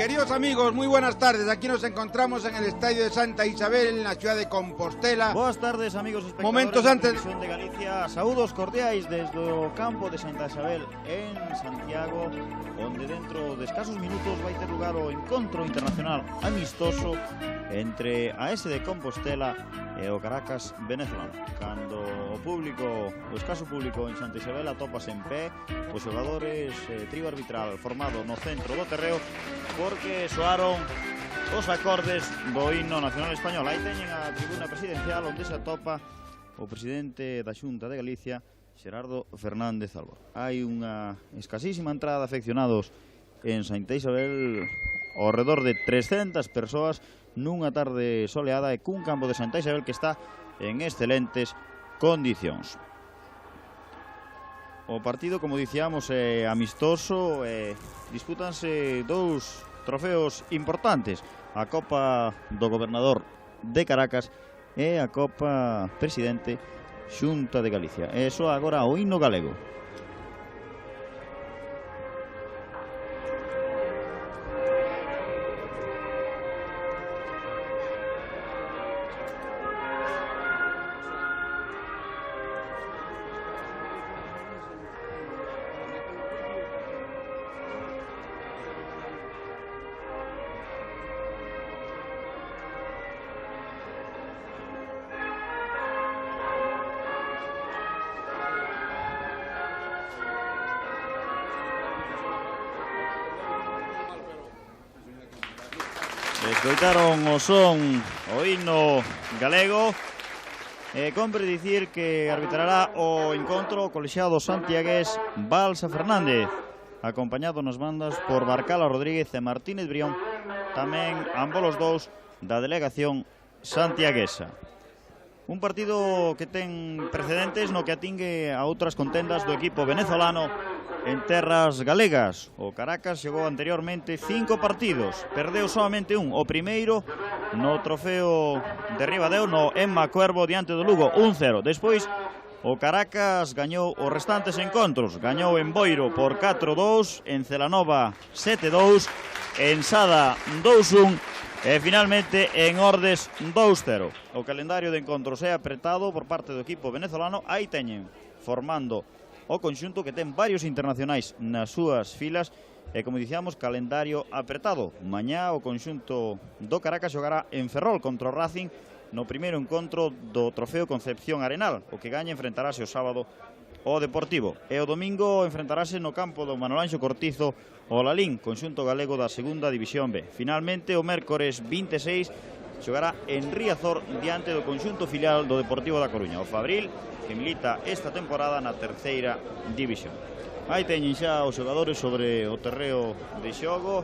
Queridos amigos, muy buenas tardes. Aquí nos encontramos en el Estadio de Santa Isabel, en la ciudad de Compostela. Boas tardes, amigos espectadores. Momentos antes de Galicia. Saúdos cordiais desde o campo de Santa Isabel en Santiago, onde dentro de escasos minutos vai ter lugar o encontro internacional amistoso entre a AES de Compostela e o Caracas venezolano. Cando o escaso público en Santa Isabel atópase en pé, os xogadores trío arbitral formado no centro do terreo, porque soaron os acordes do himno nacional español. Aí teñen a tribuna presidencial onde se atopa o presidente da Xunta de Galicia, Xerardo Fernández Albor. Hai unha escasísima entrada de afeccionados en Santa Isabel, ao redor de 300 persoas nunha tarde soleada e cun campo de Santa Isabel que está en excelentes condicións. O partido, como dicíamos, é amistoso e dispútanse dous trofeos importantes: a Copa do Gobernador de Caracas e a Copa Presidente Xunta de Galicia. E soa agora o himno galego. Escoitaron o son, o himno galego. Compre dicir que arbitrará o encontro o colexiado santiagués Balsa Fernández, acompañado nas bandas por Barcala Rodríguez e Martínez Brión, tamén ambos os dous da delegación santiaguesa. Un partido que ten precedentes no que atingue a outras contendas do equipo venezolano en terras galegas. O Caracas xogou anteriormente 5 partidos, perdeu solamente un, o primeiro no trofeo de Ribadeo, no Emma Cuervo diante do Lugo, 1-0. Despois o Caracas gañou os restantes encontros, gañou en Boiro por 4-2, en Celanova 7-2, en Sada 2-1 e finalmente en Ordes 2-0. O calendario de encontros é apretado por parte do equipo venezolano. Aí teñen formando o conxunto que ten varios internacionais nas súas filas e, como dicíamos, calendario apretado. Mañá o conxunto do Caracas xogará en Ferrol contra o Racing no primeiro encontro do trofeo Concepción Arenal. O que gañe enfrentarase o sábado o Deportivo, e o domingo enfrentarase no campo do Manuel Anxo Cortizo o Lalín, conxunto galego da segunda división B. Finalmente, o mércores 26 xogará en Riazor diante do conxunto filial do Deportivo da Coruña, o Fabril, que milita esta temporada na terceira división. Aí teñen xa os xogadores sobre o terreo de xogo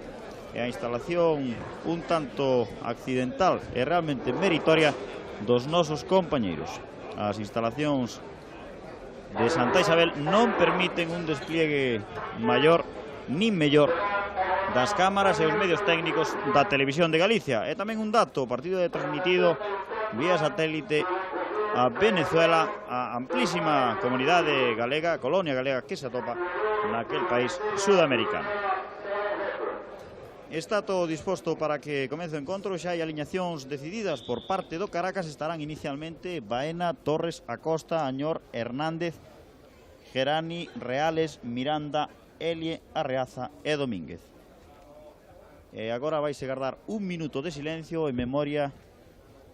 e a instalación un tanto accidental e realmente meritoria dos nosos compañeiros. As instalacións de Santa Isabel non permiten un despliegue maior nin mellor das cámaras e os medios técnicos da Televisión de Galicia. E tamén un dato: o partido é transmitido vía satélite a Venezuela, a amplísima comunidade galega, colonia galega que se atopa naquel país sudamericano. Está todo disposto para que comece o encontro. Xa hai aliñacións decididas por parte do Caracas. Estarán inicialmente Baena, Torres, Acosta, Añor, Hernández, Gerani, Reales, Miranda, Elie, Arreaza e Domínguez. E agora vaise guardar un minuto de silencio en memoria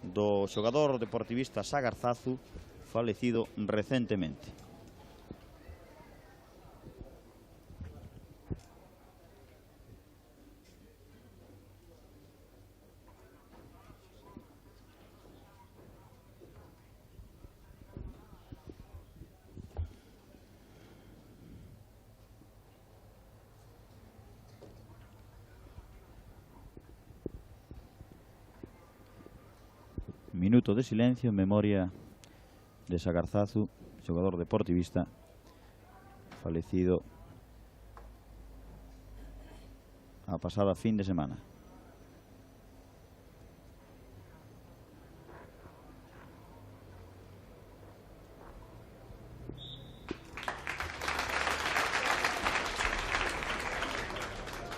do xogador deportivista Sagarzazu, falecido recentemente. Minuto de silencio en memoria de Sagarzazu, xogador deportivista falecido a pasada fin de semana.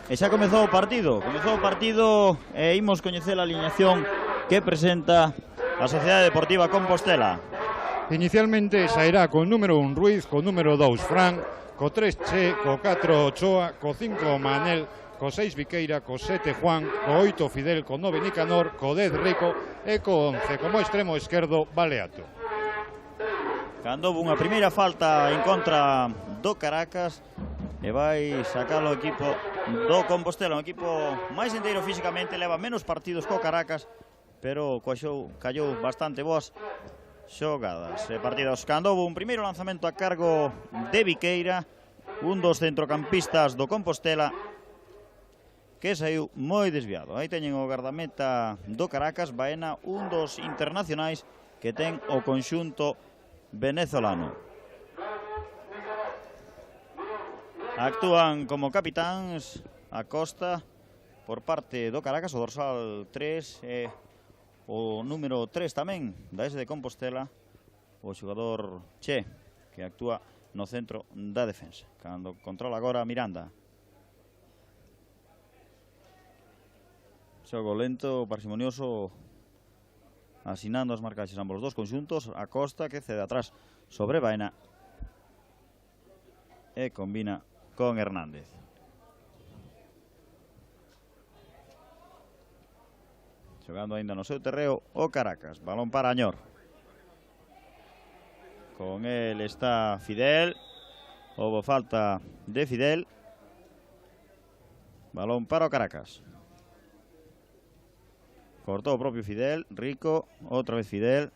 E xa comezou o partido. E imos coñecer a alineación que presenta a Sociedade Deportiva Compostela. Inicialmente sairá con número 1 Ruiz, con número 2 Fran, co 3 Che, co 4 Ochoa, co 5 Manel, co 6 Viqueira, co 7 Juan, co 8 Fidel, co 9 Nicanor, co 10 Rico e co 11 como extremo esquerdo Baleato. Cando houve unha primeira falta en contra do Caracas e vai sacar o equipo do Compostela, un equipo máis enteiro físicamente, leva menos partidos co Caracas, pero callou bastante boas xogadas e partidos. Cando houve un primeiro lanzamento a cargo de Viqueira, un dos centrocampistas do Compostela, que saiu moi desviado. Aí teñen o gardameta do Caracas, Baena, un dos internacionais que ten o conxunto venezolano. Actúan como capitáns Acosta por parte do Caracas, o dorsal 3 e o número 3 tamén da S de Compostela, o xogador Che, que actúa no centro da defensa. Cando controla agora Miranda. Xogo lento, parsimonioso, asinando as marcaxes ambos os dos conxuntos. Acosta que cede atrás sobre Baena e combina con Hernández. Xogando ainda no seu terreo o Caracas. Balón para Añor. Con él está Fidel. Houve falta de Fidel. Balón para o Caracas. Cortou o propio Fidel. Rico. Outra vez Fidel.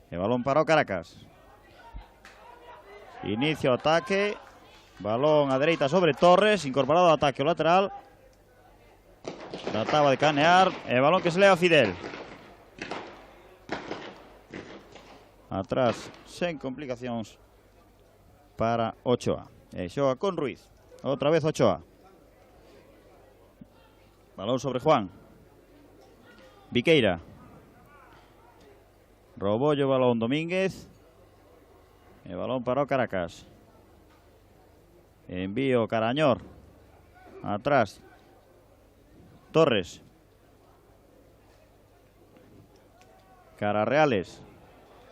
E balón para o Caracas. Inicio o ataque. Balón a dereita sobre Torres. Incorporado ao ataque o lateral. Trataba de canear. E balón que se leva a Fidel. Atrás, sen complicacións para Ochoa. E xoga con Ruiz. Outra vez Ochoa. Balón sobre Juan. Viqueira. Robollo balón Domínguez. E balón para o Caracas. Envío Carañor. Atrás. Torres. Cararreales.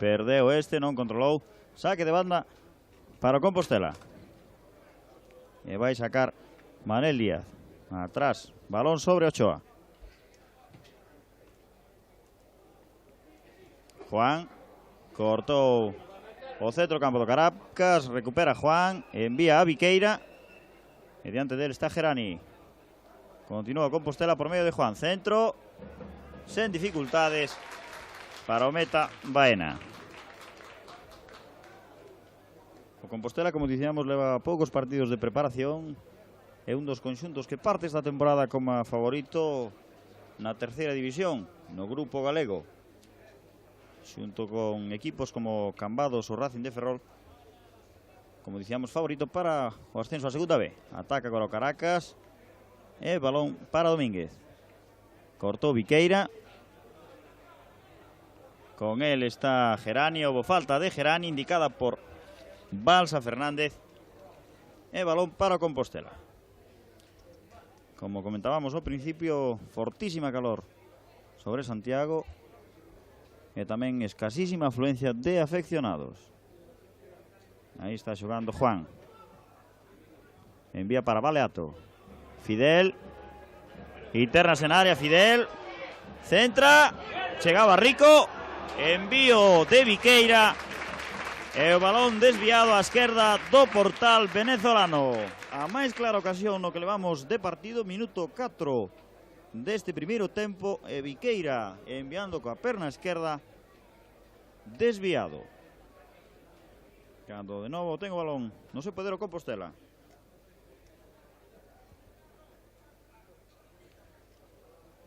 Perdeu este, non controlou. Saque de banda para o Compostela. E vai sacar Manel Díaz. Atrás, balón sobre Ochoa. Juan cortou o centro campo do Caracas. Recupera Juan, envía a Viqueira. E diante dele está Gerani. Continúa Compostela por medio de Juan. Centro, sen dificultades para o meta Baena. O Compostela, como dicíamos, leva poucos partidos de preparación. É un dos conxuntos que parte esta temporada como favorito na terceira división, no grupo galego, xunto con equipos como Cambados ou Racing de Ferrol. Como dicíamos, favorito para o ascenso a segunda B. Ataca agora o Caracas. E balón para Domínguez. Cortou Viqueira. Con él está Gerani. Houve falta de Gerani indicada por Balsa Fernández. E balón para o Compostela. Como comentábamos ao principio, fortísima calor sobre Santiago. E tamén escasísima afluencia de afeccionados. Aí está xogando Juan. Envía para Baleato. Fidel. Internas en área, Fidel. Centra. Chegaba Rico. Envío de Viqueira. E o balón desviado á esquerda do portal venezolano. A máis clara ocasión no que levamos de partido. Minuto 4 deste primeiro tempo. E Viqueira enviando coa perna esquerda. Desviado. Cando de novo ten o balón no seu poder o Compostela.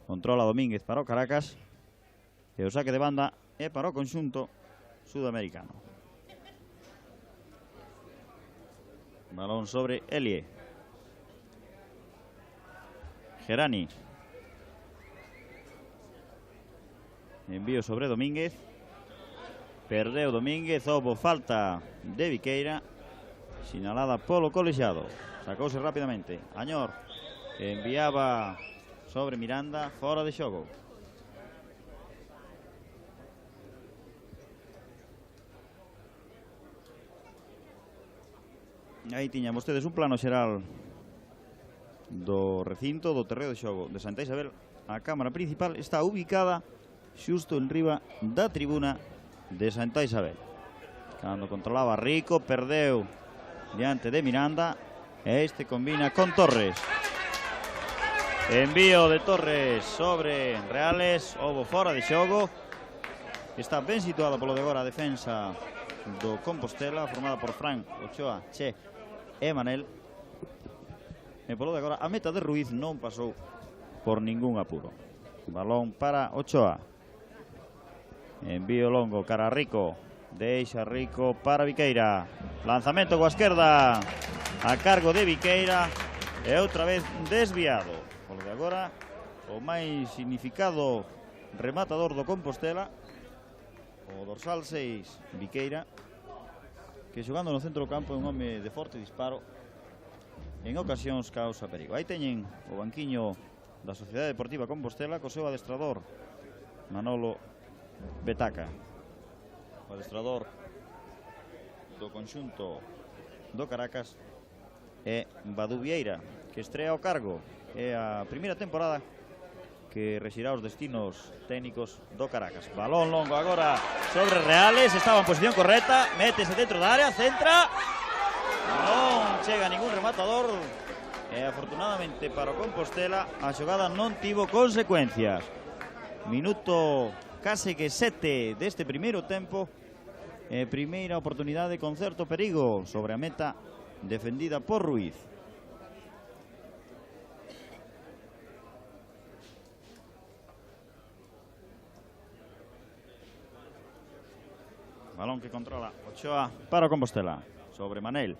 Controla Domínguez para o Caracas. E o saque de banda é para o conxunto sudamericano. Balón sobre Elie. Gerani. Envío sobre Domínguez. Perdeu Domínguez. Houve falta de Viqueira, sinalada polo colexiado. Sacouse rapidamente Añor. enviaba sobre Miranda, fora de xogo. Aí tiñan vostedes un plano xeral do recinto do terreo de xogo de Santa Isabel. A cámara principal está ubicada xusto en riba da tribuna de Santa Isabel. Cando controlaba Rico, perdeu diante de Miranda e este combina con Torres. Envío de Torres sobre Reales, houbo fora de xogo. Está ben situada polo de agora a defensa do Compostela, formada por Fran, Ochoa, Che e Manel. E polo de agora a meta de Ruiz non pasou por ningún apuro. Balón para Ochoa. Envío longo cara a Rico. Deixa Rico para Viqueira. Lanzamento coa esquerda a cargo de Viqueira e outra vez desviado. Polo de agora o máis significado rematador do Compostela, o dorsal 6 Viqueira, que xogando no centro do campo é un home de forte disparo, en ocasións causa perigo. Aí teñen o banquiño da Sociedade Deportiva Compostela co seu adestrador Manolo Betaca, o adestrador do conxunto do Caracas, e Badu Vieira, que estrea o cargo. É a primeira temporada que rexirá os destinos técnicos do Caracas. Balón longo agora sobre Reales, estaba en posición correcta, métese dentro da área, centra, non chega ningún rematador e afortunadamente para o Compostela a xogada non tivo consecuencias. Minuto case que 7 deste primeiro tempo e primeira oportunidade con certo perigo sobre a meta defendida por Ruiz. Balón que controla Ochoa para o Compostela sobre Manel.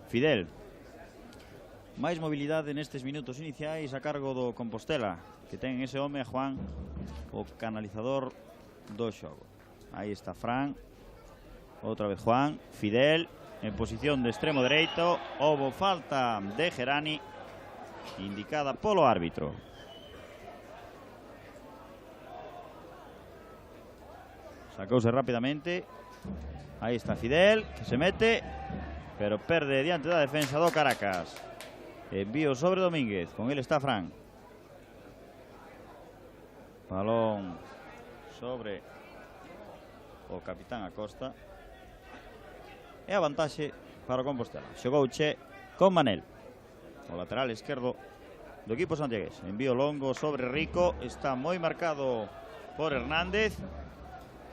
Fidel. Máis mobilidade nestes minutos iniciais a cargo do Compostela, que ten ese home a Juan, o canalizador do xogo. Aí está Fran, outra vez Juan, Fidel en posición de extremo dereito. Houbo falta de Gerani indicada polo árbitro. Sacouse rapidamente. Aí está Fidel, que se mete, pero perde diante da defensa do Caracas. Envío sobre Domínguez, con ele está Fran. Balón sobre o capitán Acosta. E a vantaxe para o Compostela. Xogou Che con Manel, o lateral esquerdo do equipo santiagués. Envío longo sobre Rico, está moi marcado por Hernández.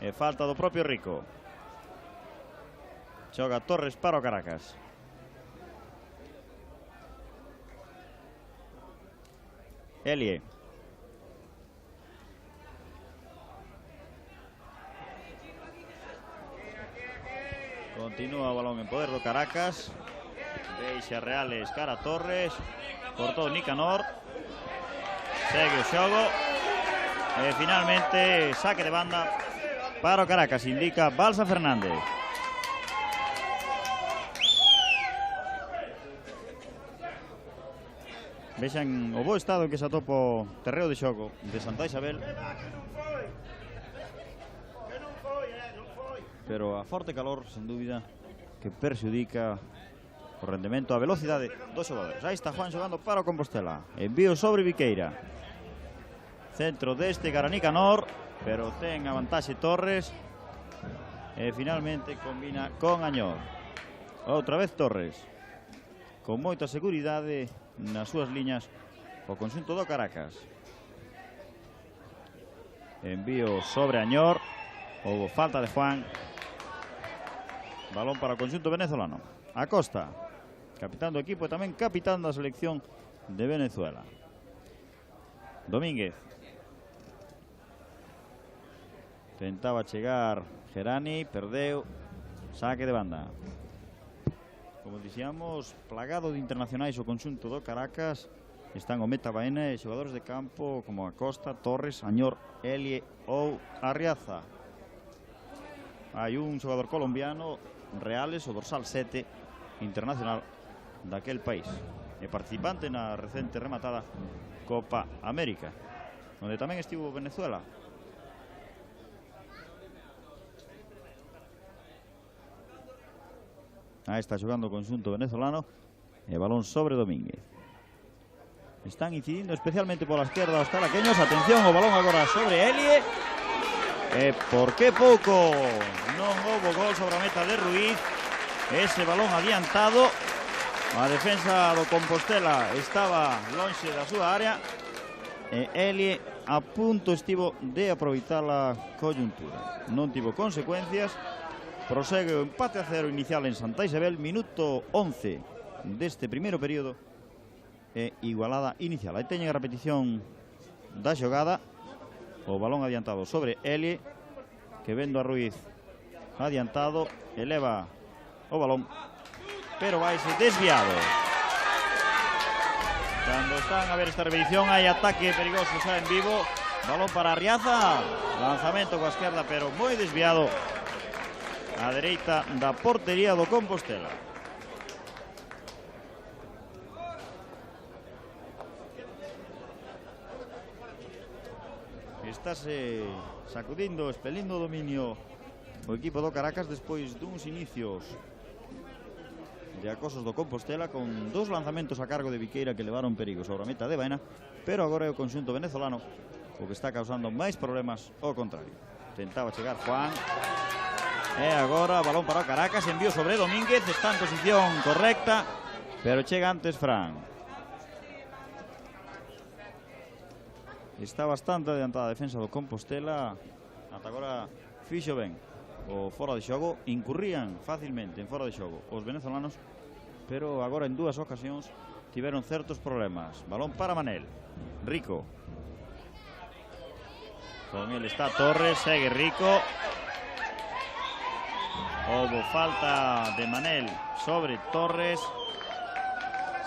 E falta do propio Rico. Xoga Torres para o Caracas. Elie. Continúa o balón en poder do Caracas. Deixa Reales cara a Torres. Cortou Nicanor. Segue o xogo. E finalmente saque de banda para o Caracas, indica Balsa Fernández. Vexan o bo estado en que se atopa o terreo de xogo de Santa Isabel, pero a forte calor, sen dúbida, que perxudica o rendemento, a velocidade dos xogadores. Aí está Juan xogando para o Compostela. Envío sobre Viqueira. Centro deste Garanicanor, pero ten a vantaxe Torres e finalmente combina con Añor. Outra vez Torres, con moita seguridade nas súas liñas o conxunto do Caracas. Envío sobre Añor, houbo falta de Juan. Balón para o conxunto venezolano. Acosta, capitán do equipo e tamén capitán da selección de Venezuela. Domínguez. Tentaba chegar Gerani, perdeu, saque de banda. Como dixíamos, plagado de internacionais o conxunto do Caracas. Están o Meta Baena e xogadores de campo como Acosta, Torres, Añor, Elie ou Arriaza. Hai un xogador colombiano, Reales, o dorsal 7, internacional daquel país e participante na recente rematada Copa América, onde tamén estivo Venezuela. Aí está xogando o conxunto venezolano e balón sobre Domínguez. Están incidindo especialmente pola esquerda os talaqueños. Atención, o balón agora sobre Elie. E por que pouco non houbo gol sobre a meta de Ruiz. Ese balón adiantado. A defensa do Compostela estaba lonxe da súa área e Elie a punto estivo de aproveitar a coyuntura. Non tivo consecuencias. Prosegue o empate a 0 inicial en Santa Isabel. Minuto 11 deste primeiro período e igualada inicial. Aí teñen a repetición da xogada. O balón adiantado sobre Elie, que vendo a Ruiz adiantado, eleva o balón, pero vai ser desviado. Cando están a ver esta repetición hai ataque perigoso xa en vivo. Balón para Arriaza, lanzamento coa esquerda pero moi desviado á dereita da portería do Compostela. Estáse sacudindo, expelindo o dominio o equipo do Caracas despois duns inicios de acosos do Compostela, con dos lanzamentos a cargo de Viqueira que levaron perigo sobre a meta de Baena, pero agora é o conxunto venezolano o que está causando máis problemas ao contrario. Tentaba chegar Juan e agora balón para o Caracas, envío sobre Domínguez, está en posición correcta, pero chega antes Fran. Está bastante adiantada a defensa do Compostela. Ata agora fixo ben o fora de xogo. Incurrían facilmente en fora de xogo os venezolanos, pero agora en dúas ocasións tiveron certos problemas. Balón para Manel. Rico. Con él está Torres, segue Rico. Houbo falta de Manel sobre Torres.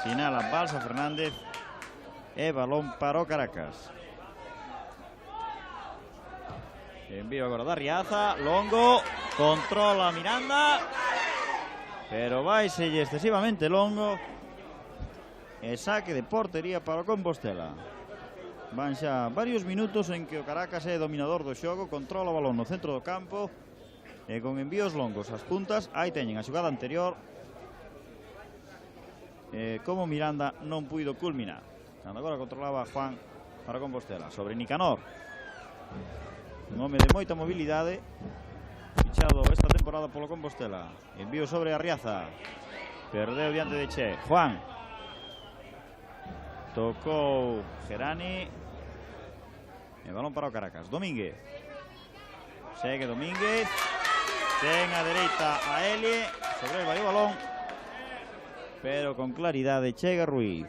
Sinala Balsa Fernández. E balón para o Caracas. Envío agora da Arriaza, longo, controla Miranda, pero vaise excesivamente longo e saque de portería para o Compostela. Van xa varios minutos en que o Caracas é dominador do xogo, controla o balón no centro do campo e con envíos longos ás puntas. Aí teñen a xogada anterior, como Miranda non puido culminar. Agora controlaba Juan para Compostela sobre Nicanor. Un home de moita mobilidade, fichado esta temporada polo Compostela. Envío sobre Arriaza, perdeu diante de Che. Juan tocou Gerani e balón para o Caracas. Domínguez, segue Domínguez, ten a dereita a Elie, sobre el vai o balón, pero con claridade chega Ruiz.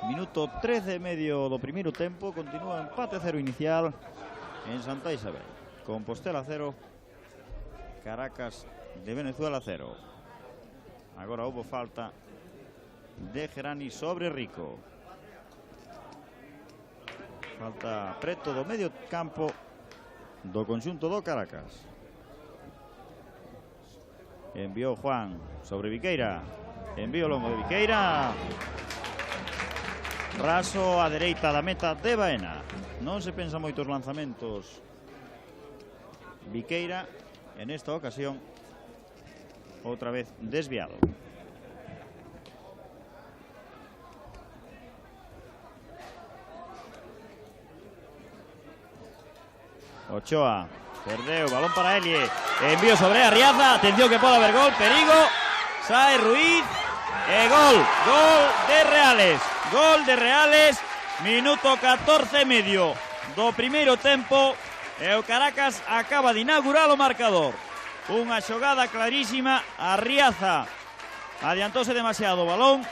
Minuto 13 e medio do primeiro tempo. Continúa empate a 0 inicial en Santa Isabel. Compostela 0, Caracas de Venezuela 0. Agora houbo falta de Gerani sobre Rico. Falta preto do medio campo do conxunto do Caracas. Enviou Juan sobre Viqueira. Envío longo de Viqueira. Raso a dereita da meta de Baena. Non se pensa moitos lanzamentos Viqueira. En esta ocasión outra vez desviado. Ochoa perdeu, balón para Elie, envío sobre Arriaza, atención que pode haber gol, perigo, sae Ruiz e gol de Reales. Gol de Reales, minuto 14 e medio do primeiro tempo e o Caracas acaba de inaugurar o marcador. Unha xogada clarísima, Arriaza adiantouse demasiado o balón,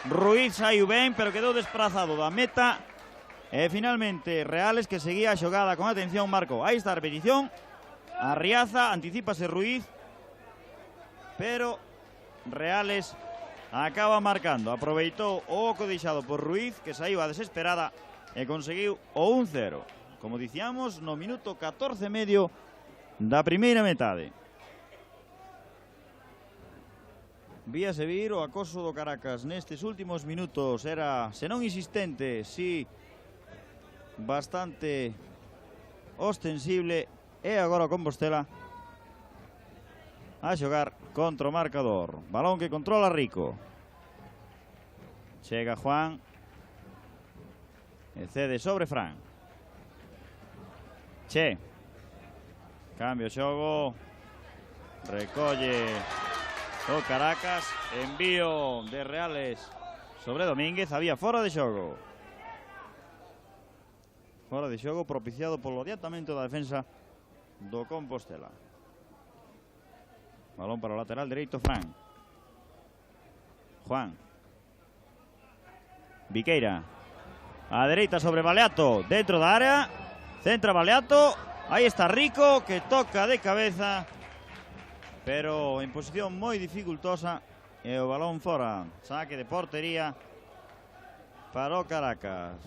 Ruiz saiu ben pero quedou desprazado da meta e finalmente Reales, que seguía a xogada con atención, marcou. Aí está a repetición, Arriaza, anticípase Ruiz, pero Reales acaba marcando. Aproveitou o oco deixado por Ruiz, que saiu a desesperada e conseguiu o 1-0. Como dicíamos, no minuto 14 e medio da primeira metade. Vía servir o acoso do Caracas nestes últimos minutos. Era, se non insistente, si bastante ostensible. E agora Compostela a xogar contra o marcador. Balón que controla Rico. Chega Juan e cede sobre Fran. Che. Cambio xogo. Recolle o Caracas. Envío de Reales sobre Domínguez. Había fora de xogo. Fora de xogo propiciado polo adiantamento da defensa do Compostela. Balón para o lateral dereito Fran. Juan. Viqueira. A dereita sobre Baleato. Dentro da área. Centra Baleato. Aí está Rico que toca de cabeza. Pero en posición moi dificultosa. E o balón fora. Saque de portería para o Caracas.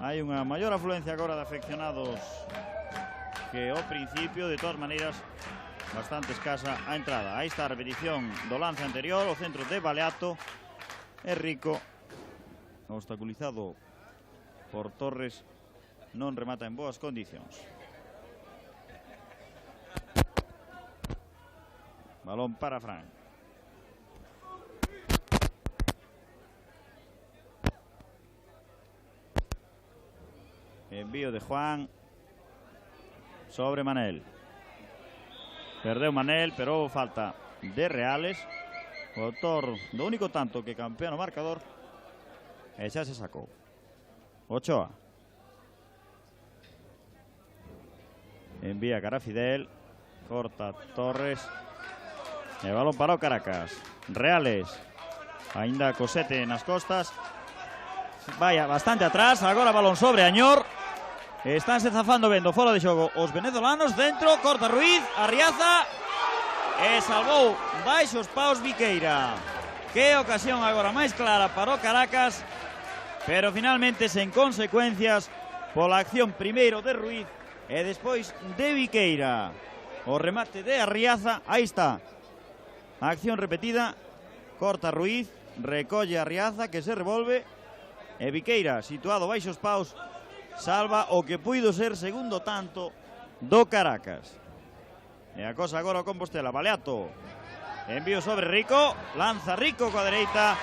Hai unha maior afluencia agora de afeccionados que ao principio. De todas maneiras, bastante escasa a entrada. Aí está a repetición do lance anterior. O centro de Baleato. E Rico, obstaculizado por Torres, non remata en boas condicións. Balón para Fran. Envío de Juan sobre Manel. Perdeu Manel, pero falta de Reales. O autor do único tanto que campea no marcador. E xa se sacou. Ochoa. Envía cara Fidel. Corta Torres. E balón para o Caracas. Reales. Ainda Cosete nas costas. Vaya, bastante atrás. Agora balón sobre Añor. Estánse zafando vendo fora de xogo os venezolanos. Dentro, corta Ruiz, Arriaza. E salvou baixos paus Viqueira. Que ocasión agora máis clara para o Caracas. Pero finalmente sen consecuencias pola acción primeiro de Ruiz e despois de Viqueira. O remate de Arriaza, aí está. A acción repetida. Corta Ruiz, recolle Arriaza que se revolve. E Viqueira, situado baixos paus, salva o que puido ser segundo tanto do Caracas. E a cosa agora o Compostela. Baleato. Envío sobre Rico. Lanza Rico coa dereita.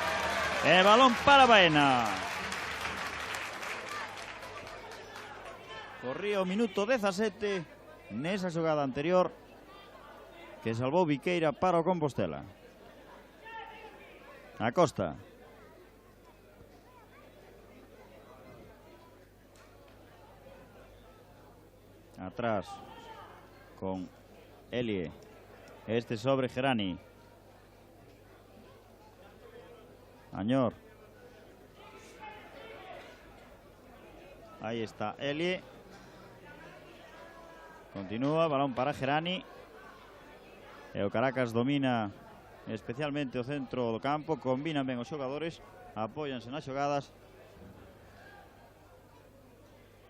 E balón para Baena. Corría o minuto 17 nesa xogada anterior que salvou Viqueira para o Compostela. Acosta. Atrás con Elie. Este sobre Gerani. Añor. Ahí está Elie. Continúa, balón para Gerani. E o Caracas domina especialmente o centro do campo. Combinan ben os xogadores. Apóianse nas xogadas.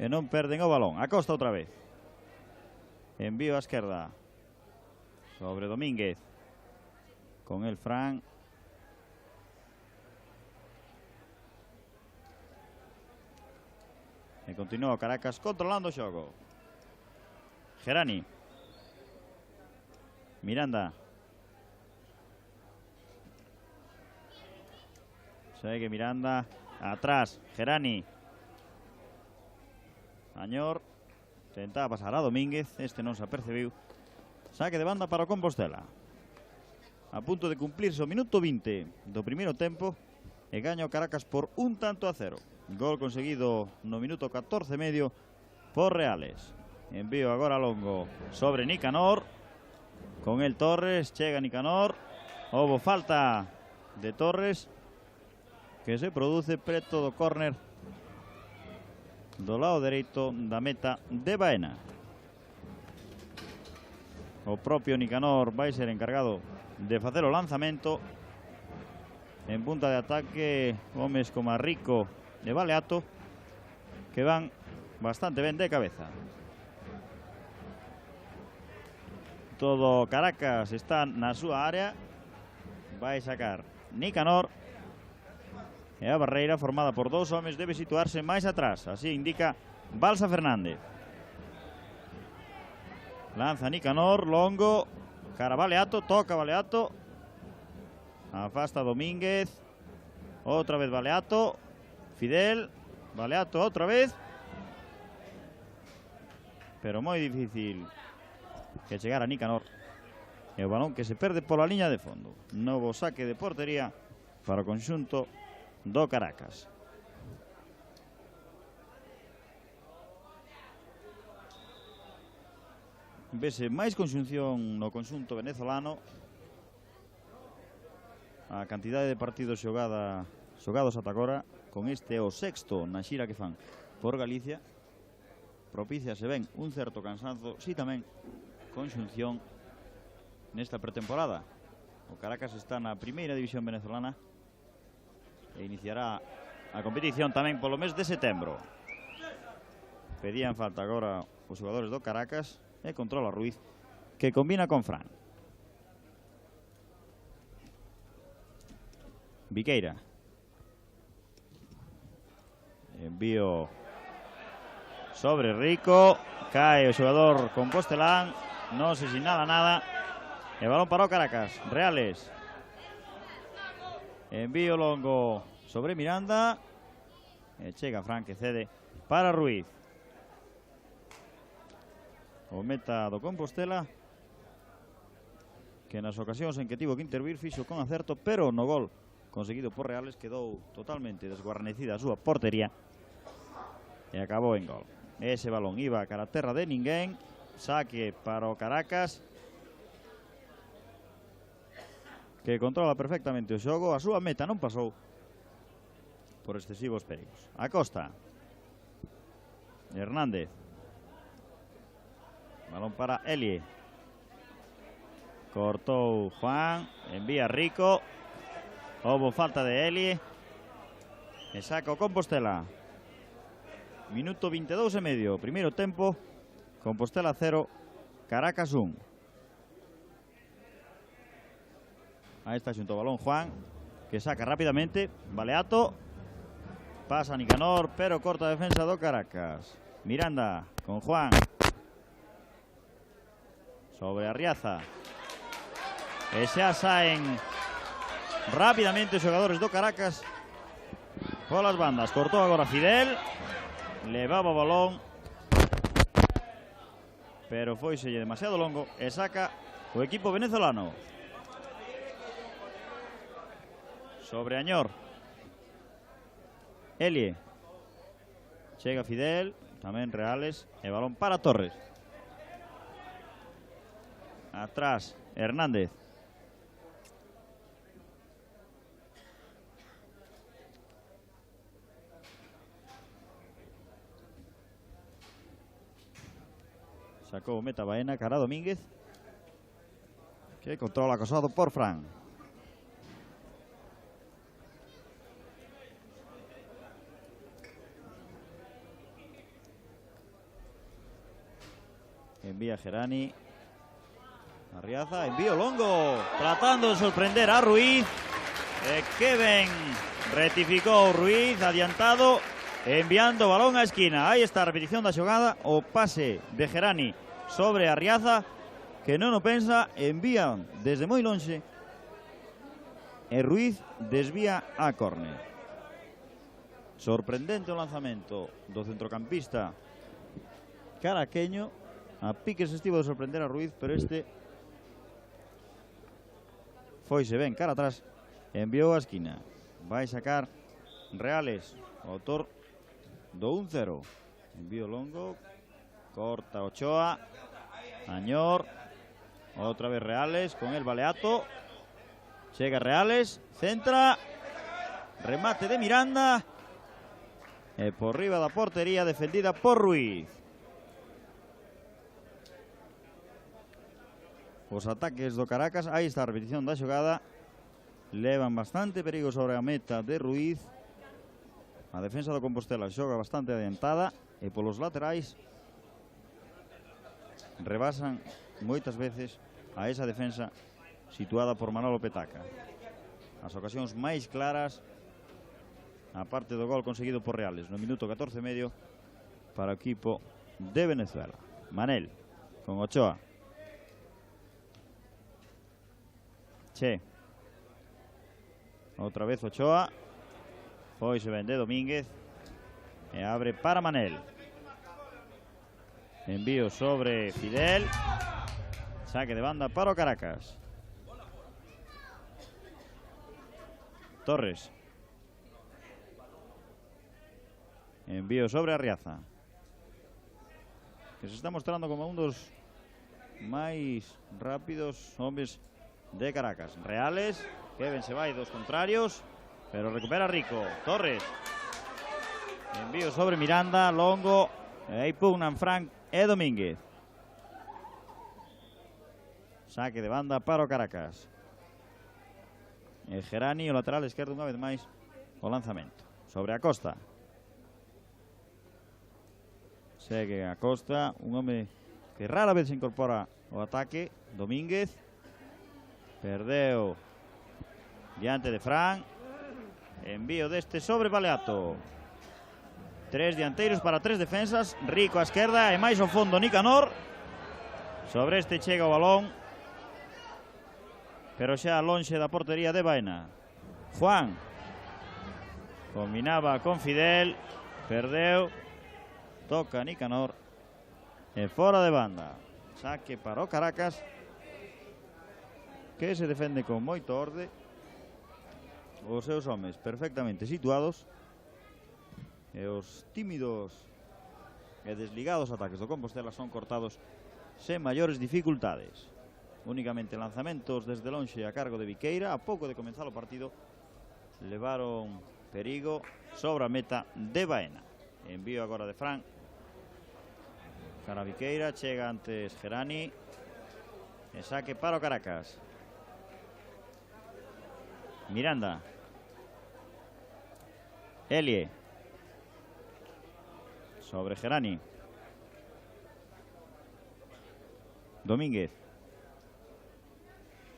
E non perden o balón. Acosta outra vez. Envío a esquerda sobre Domínguez. Con el Fran. E continúa Caracas controlando o xogo. Gerani. Miranda. Segue Miranda. Atrás Gerani. Añor. Tentaba pasar a Domínguez, este non se apercebiu. Saque de banda para o Compostela. A punto de cumplirse o minuto 20 do primeiro tempo e gaña o Caracas por 1-0. Gol conseguido no minuto 14 medio por Reales. Envío agora longo sobre Nicanor. Con el Torres, chega Nicanor. Houbo falta de Torres que se produce preto do córner do lado dereito da meta de Baena. O propio Nicanor vai ser encargado de facer o lanzamento. En punta de ataque homes como Rico e Baleato que van bastante ben de cabeza. Todo Caracas está na súa área. vai sacar Nicanor. E a barreira formada por 2 homes debe situarse máis atrás, así indica Balsa Fernández. Lanza Nicanor, longo, cara Baleato, toca Baleato, afasta Domínguez, outra vez Baleato, Fidel, Baleato outra vez, pero moi difícil que chegar a Nicanor. E o balón que se perde pola liña de fondo. Novo saque de portería para o conxunto do Caracas. Vese máis conxunción no conxunto venezolano. A cantidade de partidos xogados ata agora, con este o 6º na xira que fan por Galicia, propicia se ven un certo cansanzo, si tamén conxunción nesta pretemporada. O Caracas está na primeira división venezolana e iniciará a competición tamén polo mes de setembro. Pedían falta agora os xogadores do Caracas e controla Ruiz, que combina con Fran. Viqueira. Envío sobre Rico, cae o xogador compostelán, non se sinala nada. E balón para o Caracas, Reales. Envío longo sobre Miranda. E chega Fran, que cede para Ruiz. O meta do Compostela, que nas ocasións en que tivo que intervir fixo con acerto, pero no gol conseguido por Reales quedou totalmente desguarnecida a súa portería e acabou en gol. Ese balón iba cara a terra de ninguén. Saque para o Caracas, que controla perfectamente o xogo. A súa meta non pasou por excesivos perigos. Acosta, Hernández, balón para Elie, cortou Juan, envía Rico, houbo falta de Elie e saca o Compostela. Minuto 22 e medio, primeiro tempo. Compostela 0, Caracas 1. Ahí está xunto o balón Juan, que saca rápidamente. Baleato, pasa Nicanor, pero corta a defensa do Caracas. Miranda con Juan, sobre Arriaza. E xa saen rápidamente os xogadores do Caracas polas bandas. Cortou agora Fidel, levaba o balón, pero foise demasiado longo e saca o equipo venezolano. Sobre Añor, Elie, chega Fidel, tamén Reales, e balón para Torres. Atrás Hernández, sacou o meta Baena, cara Domínguez, que controla acosado por Fran. Envía Gerani, Arriaza, envío longo, tratando de sorprender a Ruiz. Que ben rectificou Ruiz, adiantado, enviando balón a esquina. Aí está a repetición da xogada, o pase de Gerani sobre Arriaza, que non o pensa, envían desde moi lonxe e Ruiz desvía a córner. Sorprendente o lanzamento do centrocampista caraqueño. A piques estivo de sorprender a Ruiz, pero este foise ben cara atrás, enviou a esquina. Vai sacar Reales, o autor do 1-0. Envío longo, corta Ochoa, Añor, outra vez Reales con el Baleato. Chega Reales, centra, remate de Miranda e por riba da portería, defendida por Ruiz. Os ataques do Caracas, aí está a repetición da xogada, levan bastante perigo sobre a meta de Ruiz. A defensa do Compostela xoga bastante adiantada e polos laterais rebasan moitas veces a esa defensa situada por Manolo Petaca. as ocasións máis claras, aparte do gol conseguido por Reales no minuto 14 e medio para o equipo de Venezuela. Manel con Ochoa. Che. Outra vez Ochoa. Foi se vende Domínguez. E abre para Manel. Envío sobre Fidel. Saque de banda para o Caracas. Torres. Envío sobre Arriaza, que se está mostrando como un dos máis rápidos hombres de Caracas. Reales, que ben se vai dos contrarios, pero recupera Rico. Torres. Envío sobre Miranda, Longo, e aí pugnan Frank e Domínguez. Saque de banda para o Caracas. E Gerani, o lateral esquerdo, unha vez máis o lanzamento. Sobre Acosta. Segue Acosta, un home que rara vez se incorpora ao ataque. Domínguez. Perdeu diante de Fran. Envío deste sobre Baleato. 3 dianteiros para 3 defensas. Rico á esquerda e máis ao fondo Nicanor. Sobre este chega o balón, pero xa lonxe da portería de Baena. Juan combinaba con Fidel, perdeu, toca Nicanor e fora de banda. Saque para o Caracas, que se defende con moito orde, os seus homes perfectamente situados e os tímidos e desligados ataques do Compostela son cortados sen maiores dificultades. Únicamente lanzamentos desde lonxe a cargo de Viqueira. A pouco de comenzar o partido levaron perigo sobre a meta de Baena. Envío agora de Fran cara a Viqueira, chega antes Gerani e saque para o Caracas. Miranda. Elie sobre Gerani. Domínguez.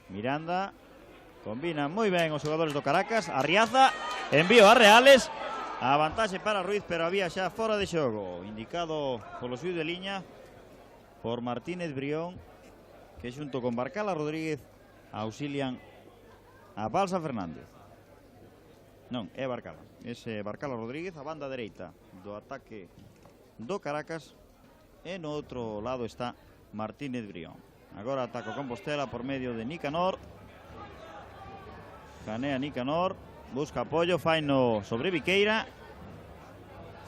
Miranda. Combina moi ben os xogadores do Caracas. Arriaza. Envío a Reales. A vantaxe para Ruiz, pero había xa fora de xogo. Indicado polo xuíz de liña por Martínez Brión, que xunto con Barcala Rodríguez auxilian a Balsa Fernández. Non, é Barcala. Ese Barcala Rodríguez, a banda dereita do ataque do Caracas. E no outro lado está Martínez Brión. Agora ataca Compostela por medio de Nicanor. Canea Nicanor. Busca apoio, faino sobre Viqueira.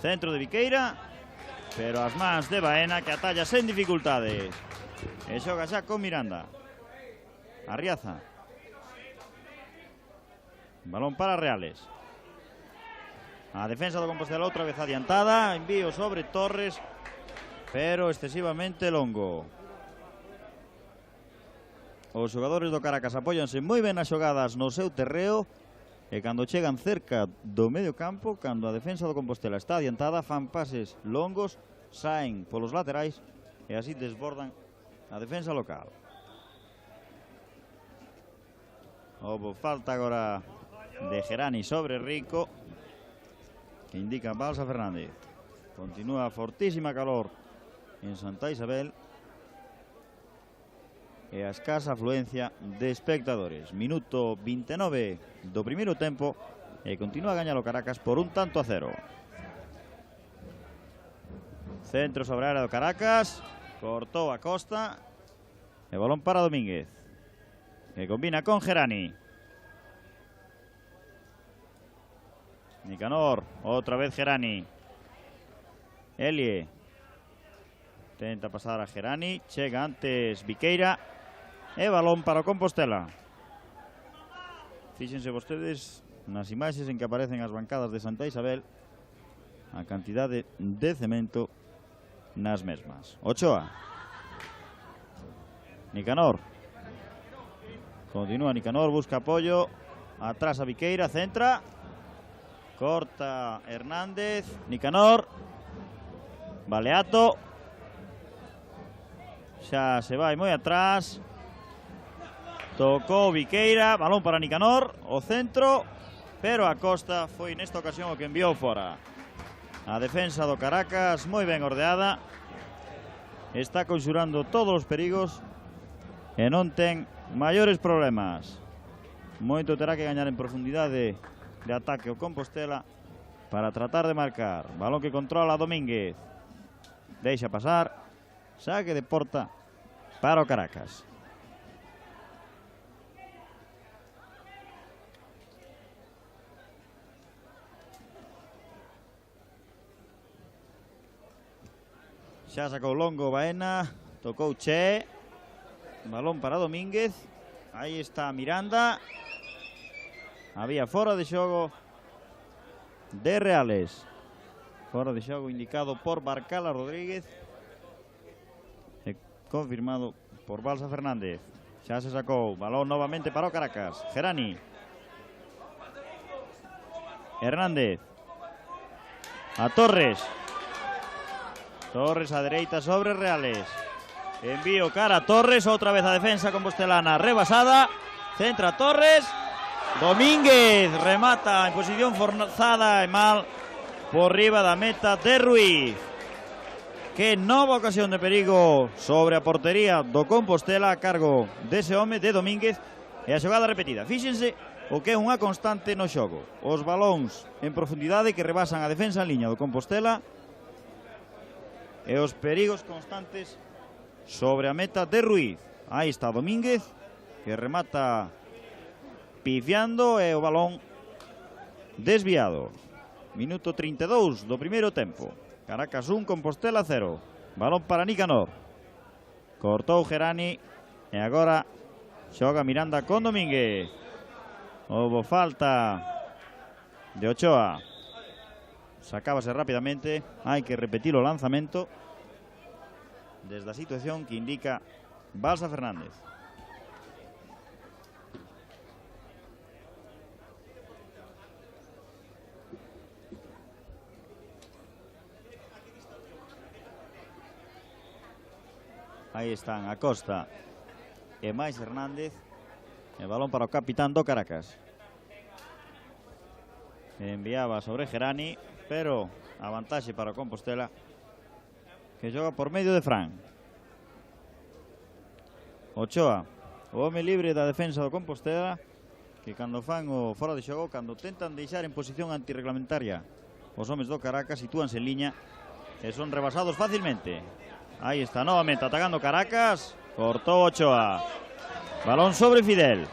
Centro de Viqueira. Pero as mans de Baena, que atalla sen dificultades. E xoga xa con Miranda. Arriaza. Balón para Reales. A defensa do Compostela outra vez adiantada. Envío sobre Torres, pero excesivamente longo. Os xogadores do Caracas apóianse moi ben nas xogadas no seu terreo, e cando chegan cerca do medio campo, cando a defensa do Compostela está adiantada, fan pases longos, saen polos laterais e así desbordan a defensa local. Houbo falta agora de Gerani sobre Rico, que indica Balsa Fernández. Continúa fortísima calor en Santa Isabel e a escasa afluencia de espectadores. Minuto 29 do primeiro tempo e continúa a gañar o Caracas por 1-0. Centro sobre a área do Caracas, cortou a Costa e balón para Domínguez, que combina con Gerani. Nicanor, outra vez Gerani. Elie tenta pasar a Gerani, chega antes Viqueira e balón para o Compostela. Fíxense vostedes nas imaxes en que aparecen as bancadas de Santa Isabel a cantidade de cemento nas mesmas. Ochoa. Nicanor. Continúa Nicanor, busca apoio. Atrás a Viqueira, centra. Corta Hernández. Nicanor. Baleato. Xa se vai moi atrás. Tocou Viqueira, balón para Nicanor, o centro, pero a Costa foi nesta ocasión o que enviou fora. A defensa do Caracas moi ben ordeada, está conxurando todos os perigos e non ten maiores problemas. Moito terá que gañar en profundidade de ataque o Compostela para tratar de marcar. Balón que controla Domínguez, deixa pasar, saque de porta para o Caracas. Xa sacou longo Baena, tocou Che, balón para Domínguez, aí está Miranda, había fora de xogo de Reales, fora de xogo indicado por Barcala Rodríguez e confirmado por Balsa Fernández. Xa se sacou, balón novamente para o Caracas, Gerani, Hernández, a Torres, Torres a dereita sobre Reales. Envío cara a Torres, outra vez a defensa compostelana rebasada. Centra Torres. Domínguez remata en posición forzada e mal por riba da meta de Ruiz. Que nova ocasión de perigo sobre a portería do Compostela a cargo dese home de Domínguez. E a xogada repetida. Fíxense o que é unha constante no xogo. Os balóns en profundidade que rebasan a defensa en liña do Compostela e os perigos constantes sobre a meta de Ruiz. Aí está Domínguez, que remata pifiando e o balón desviado. Minuto 32 do primeiro tempo. Caracas 1, Compostela 0. Balón para Nicanor. Cortou Gerani e agora xoga Miranda con Domínguez. Houbo falta de Ochoa. Sacábase rápidamente, hai que repetir o lanzamento desde a situación que indica Balsa Fernández. Aí están Acosta e máis Hernández, e balón para o capitán do Caracas. Enviaba sobre Gerani, pero a vantaxe para o Compostela, que xoga por medio de Fran. Ochoa, o home libre da defensa do Compostela, que cando fan o fora de xogo, cando tentan deixar en posición antirreglamentaria os homes do Caracas, sitúanse en liña e son rebasados facilmente. Aí está novamente atacando Caracas, cortou Ochoa, balón sobre Fidel,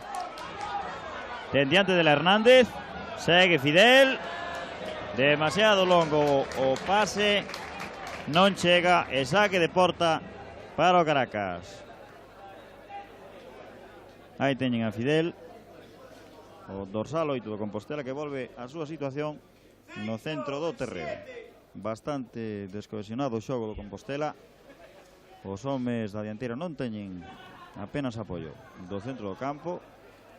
ten diante de la Hernández, segue Fidel. Demasiado longo o pase, non chega e saque de porta para o Caracas. Aí teñen a Fidel, o dorsal 8 do Compostela, que volve a súa situación no centro do terreo. Bastante descohesionado o xogo do Compostela. Os homes da dianteira non teñen apenas apoio do centro do campo.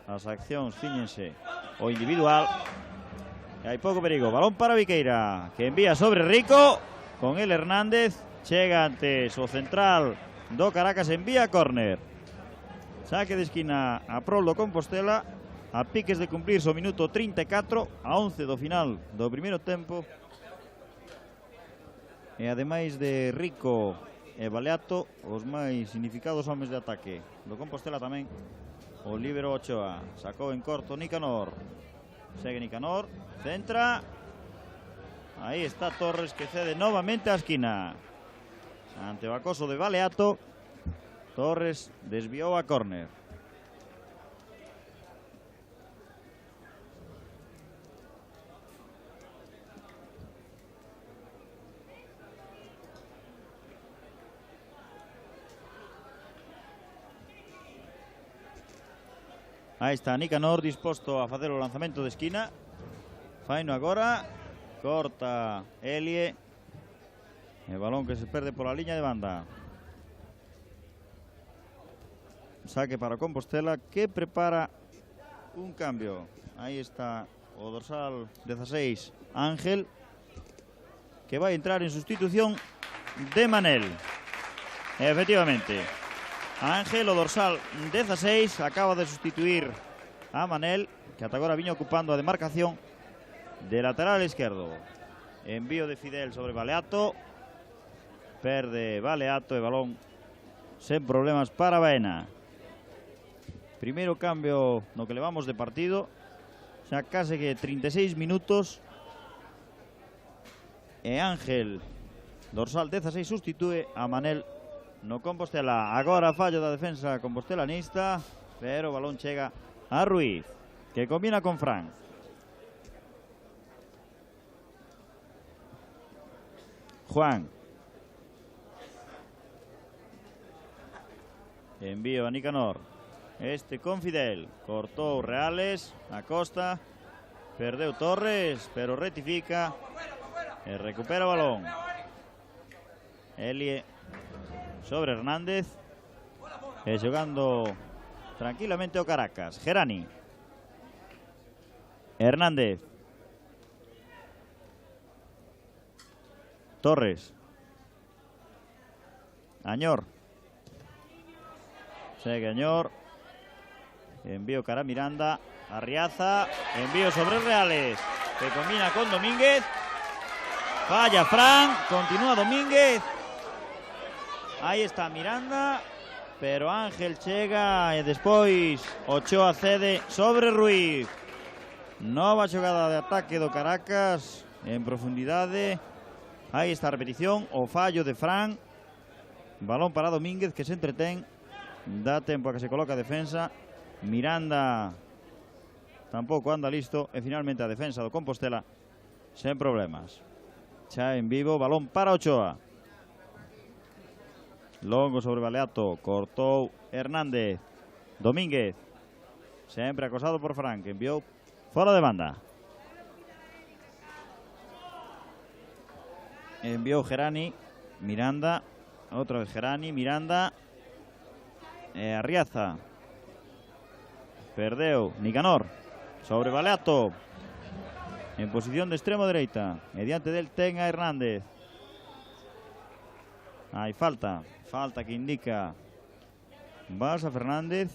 As accións ciñense o individual. E hai pouco perigo, balón para Viqueira, que envía sobre Rico, con el Hernández, chega antes o central do Caracas, envía a córner. Saque de esquina a prol do Compostela, a piques de cumplirse o minuto 34, a 11 do final do primeiro tempo. E ademais de Rico e Baleato, os máis significados homes de ataque do Compostela tamén, o líbero Ochoa. Sacou en corto Nicanor, segue Nicanor, centra, aí está Torres, que cede novamente a esquina ante o acoso de Baleato. Torres desviou a córner. Aí está Nicanor, disposto a facer o lanzamento de esquina. Faino agora, corta Elie, e balón que se perde pola liña de banda. Saque para Compostela, que prepara un cambio. Aí está o dorsal 16, Ángel, que vai entrar en sustitución de Manel. Efectivamente, Ángel, o dorsal 16, acaba de sustituir a Manel, que ata agora viña ocupando a demarcación de lateral izquierdo. Envío de Fidel sobre Baleato, perde Baleato e balón sen problemas para Baena. Primeiro cambio no que levamos de partido, xa case que 36 minutos, e Ángel, dorsal 16, sustitúe a Manel no Compostela. Agora fallo da defensa compostelanista, pero o balón chega a Ruiz, que combina con Fran. Juan. Envío a Nicanor. Este con Fidel. Cortou Reales. Acosta. Perdeu Torres, pero rectifica. E recupera o balón. Elie sobre Hernández. E xogando tranquilamente o Caracas. Gerani. Hernández. Torres. Añor. Segue Añor. Envío cara a Miranda. Arriaza. Envío sobre Reales, que combina con Domínguez. Falla Fran. Continúa Domínguez. Ahí está Miranda. Pero Ángel chega e despois Ochoa cede sobre Ruiz. Nova xogada de ataque do Caracas en profundidade. Aí está a repetición, o fallo de Fran. Balón para Domínguez, que se entretén. Dá tempo a que se coloca a defensa. Miranda tampouco anda listo. E finalmente a defensa do Compostela sen problemas. Xa en vivo, balón para Ochoa. Longo sobre Baleato, cortou Hernández. Domínguez, sempre acosado por Fran, que enviou fora de banda. Enviou Gerani. Miranda, outra vez Gerani, Miranda e Arriaza. Perdeu Nicanor sobre Baleato en posición de extremo dereita, e diante del ten a Hernández. Hai falta que indica Balsa Fernández,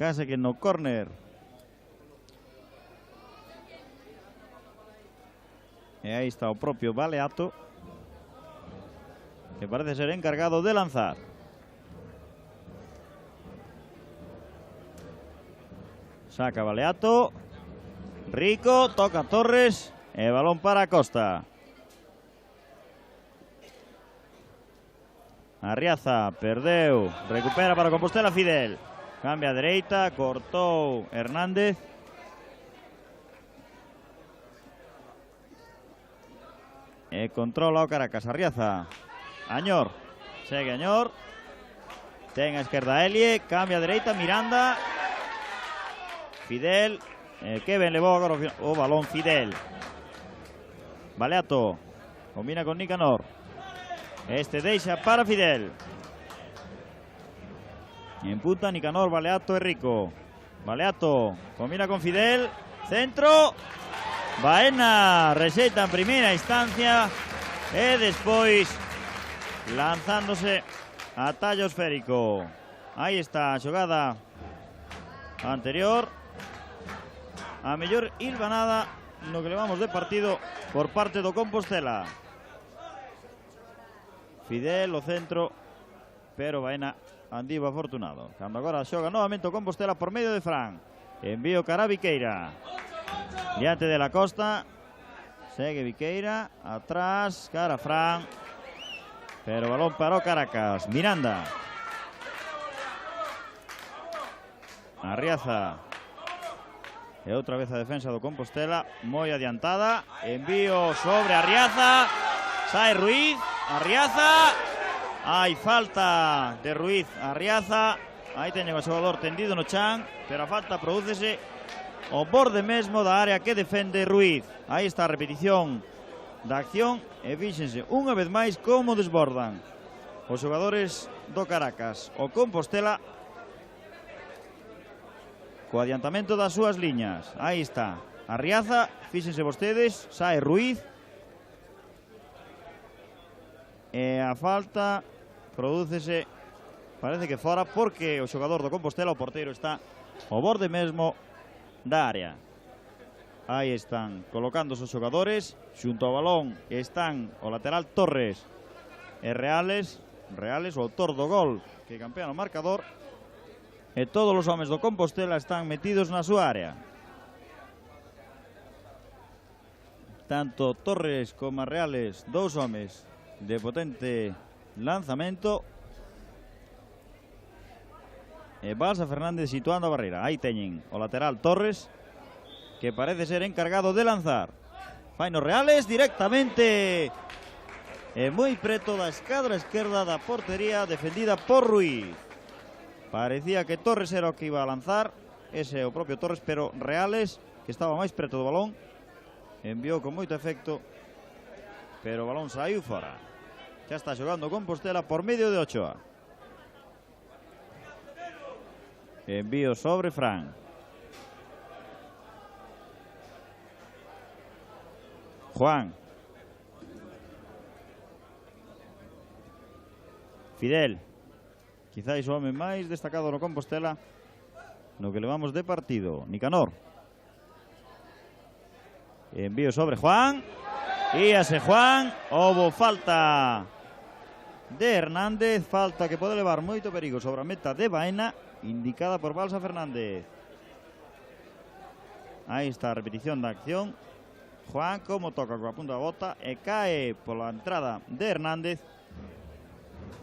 case que no córner. E aí está o propio Baleato, que parece ser encargado de lanzar. Saca Baleato. Rico, toca Torres e balón para Costa. Arriaza, perdeu, recupera para Compostela Fidel. Cambia a dereita, cortou Hernández. E controla o Caracas. Arriaza. Añor. Segue Añor. Ten a esquerda Elie. Cambia a dereita. Miranda. Fidel. Que ben levou agora o balón Fidel. Baleato. Combina con Nicanor. Este deixa para Fidel. Imputa Nicanor, Baleato e Rico. Baleato. Combina con Fidel. Centro. Baena rexeita en primeira instancia e despois lanzándose a tallo esférico. Aí está a xogada anterior, a mellor hilvanada no que levamos de partido por parte do Compostela. Fidel o centro, pero Baena andivo afortunado. Cando agora xoga novamente o Compostela por medio de Fran. Envío cara a Viqueira. Diante de la Costa. Segue Viqueira. Atrás, cara a Fran. Pero balón para o Caracas. Miranda. Arriaza. E outra vez a defensa do Compostela. Moi adiantada. Envío sobre Arriaza. Sae Ruiz. Arriaza. Hai falta de Ruiz. Arriaza. Aí teñen o xogador tendido no chan. Pero a falta prodúcese o borde mesmo da área que defende Ruiz. Aí está a repetición da acción e fíxense unha vez máis como desbordan os xogadores do Caracas. O Compostela co adiantamento das súas liñas. Aí está Arriaza, fíxense vostedes, sae Ruiz e a falta prodúcese parece que fora porque o xogador do Compostela, o porteiro, está ao borde mesmo da área. Aí están colocándose os xogadores xunto ao balón, están o lateral Torres e Reales, o autor do gol que campea no marcador, e todos os homes do Compostela están metidos na súa área. Tanto Torres como Reales, dous homes de potente lanzamento, e Balsa Fernández situando a barreira. Aí teñen o lateral Torres, que parece ser encargado de lanzar. Faino Reales directamente moi preto da escadra esquerda da portería, defendida por Ruiz. Parecía que Torres era o que iba a lanzar, ese é o propio Torres, pero Reales, que estaba máis preto do balón, enviou con moito efecto, pero o balón saiu fora. Xa está xogando Compostela por medio de Ochoa. Envío sobre Fran. Juan. Fidel. Quizáis o home máis destacado no Compostela no que levamos de partido. Nicanor. Envío sobre Juan. Íase Juan. Houbo falta de Hernández. Falta que pode levar moito perigo sobre a meta de Baena, indicada por Balsa Fernández. Aí está a repetición da acción. Juan como toca coa punta da bota e cae pola entrada de Hernández.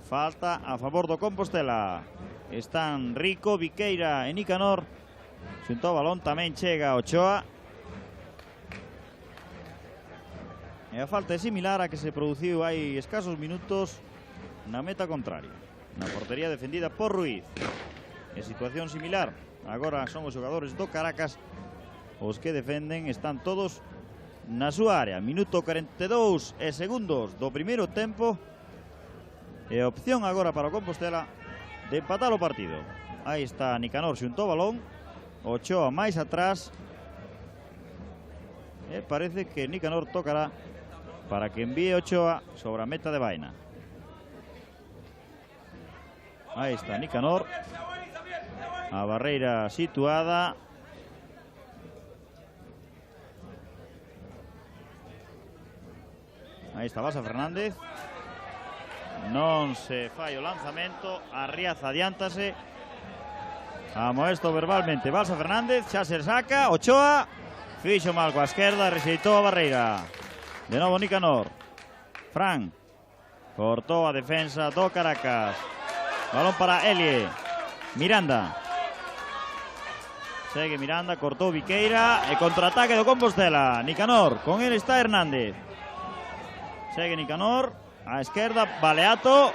Falta a favor do Compostela. Están Rico, Viqueira e Nicanor. Xunto ao balón tamén chega Ochoa. E a falta é similar a que se produciu hai escasos minutos na meta contraria, na portería defendida por Ruiz. En situación similar, agora son os xogadores do Caracas os que defenden, están todos na súa área. Minuto 42 e segundos do primeiro tempo, e opción agora para o Compostela de empatar o partido. Aí está Nicanor xunto ao balón, Ochoa máis atrás, e parece que Nicanor tocará para que envíe Ochoa sobre a meta de Baena. Aí está Nicanor, a barreira situada. Aí está Balsa Fernández. Non se fai o lanzamento. Arriaza adiántase. Amoesto verbalmente Balsa Fernández. Xa se saca. Ochoa fixo mal coa esquerda, rexeitou a barreira. De novo Nicanor. Fran cortou a defensa do Caracas. Balón para Elie. Miranda. Segue Miranda, cortou Viqueira e contraataque do Compostela. Nicanor, con ele está Hernández. Segue Nicanor, a esquerda, Baleato.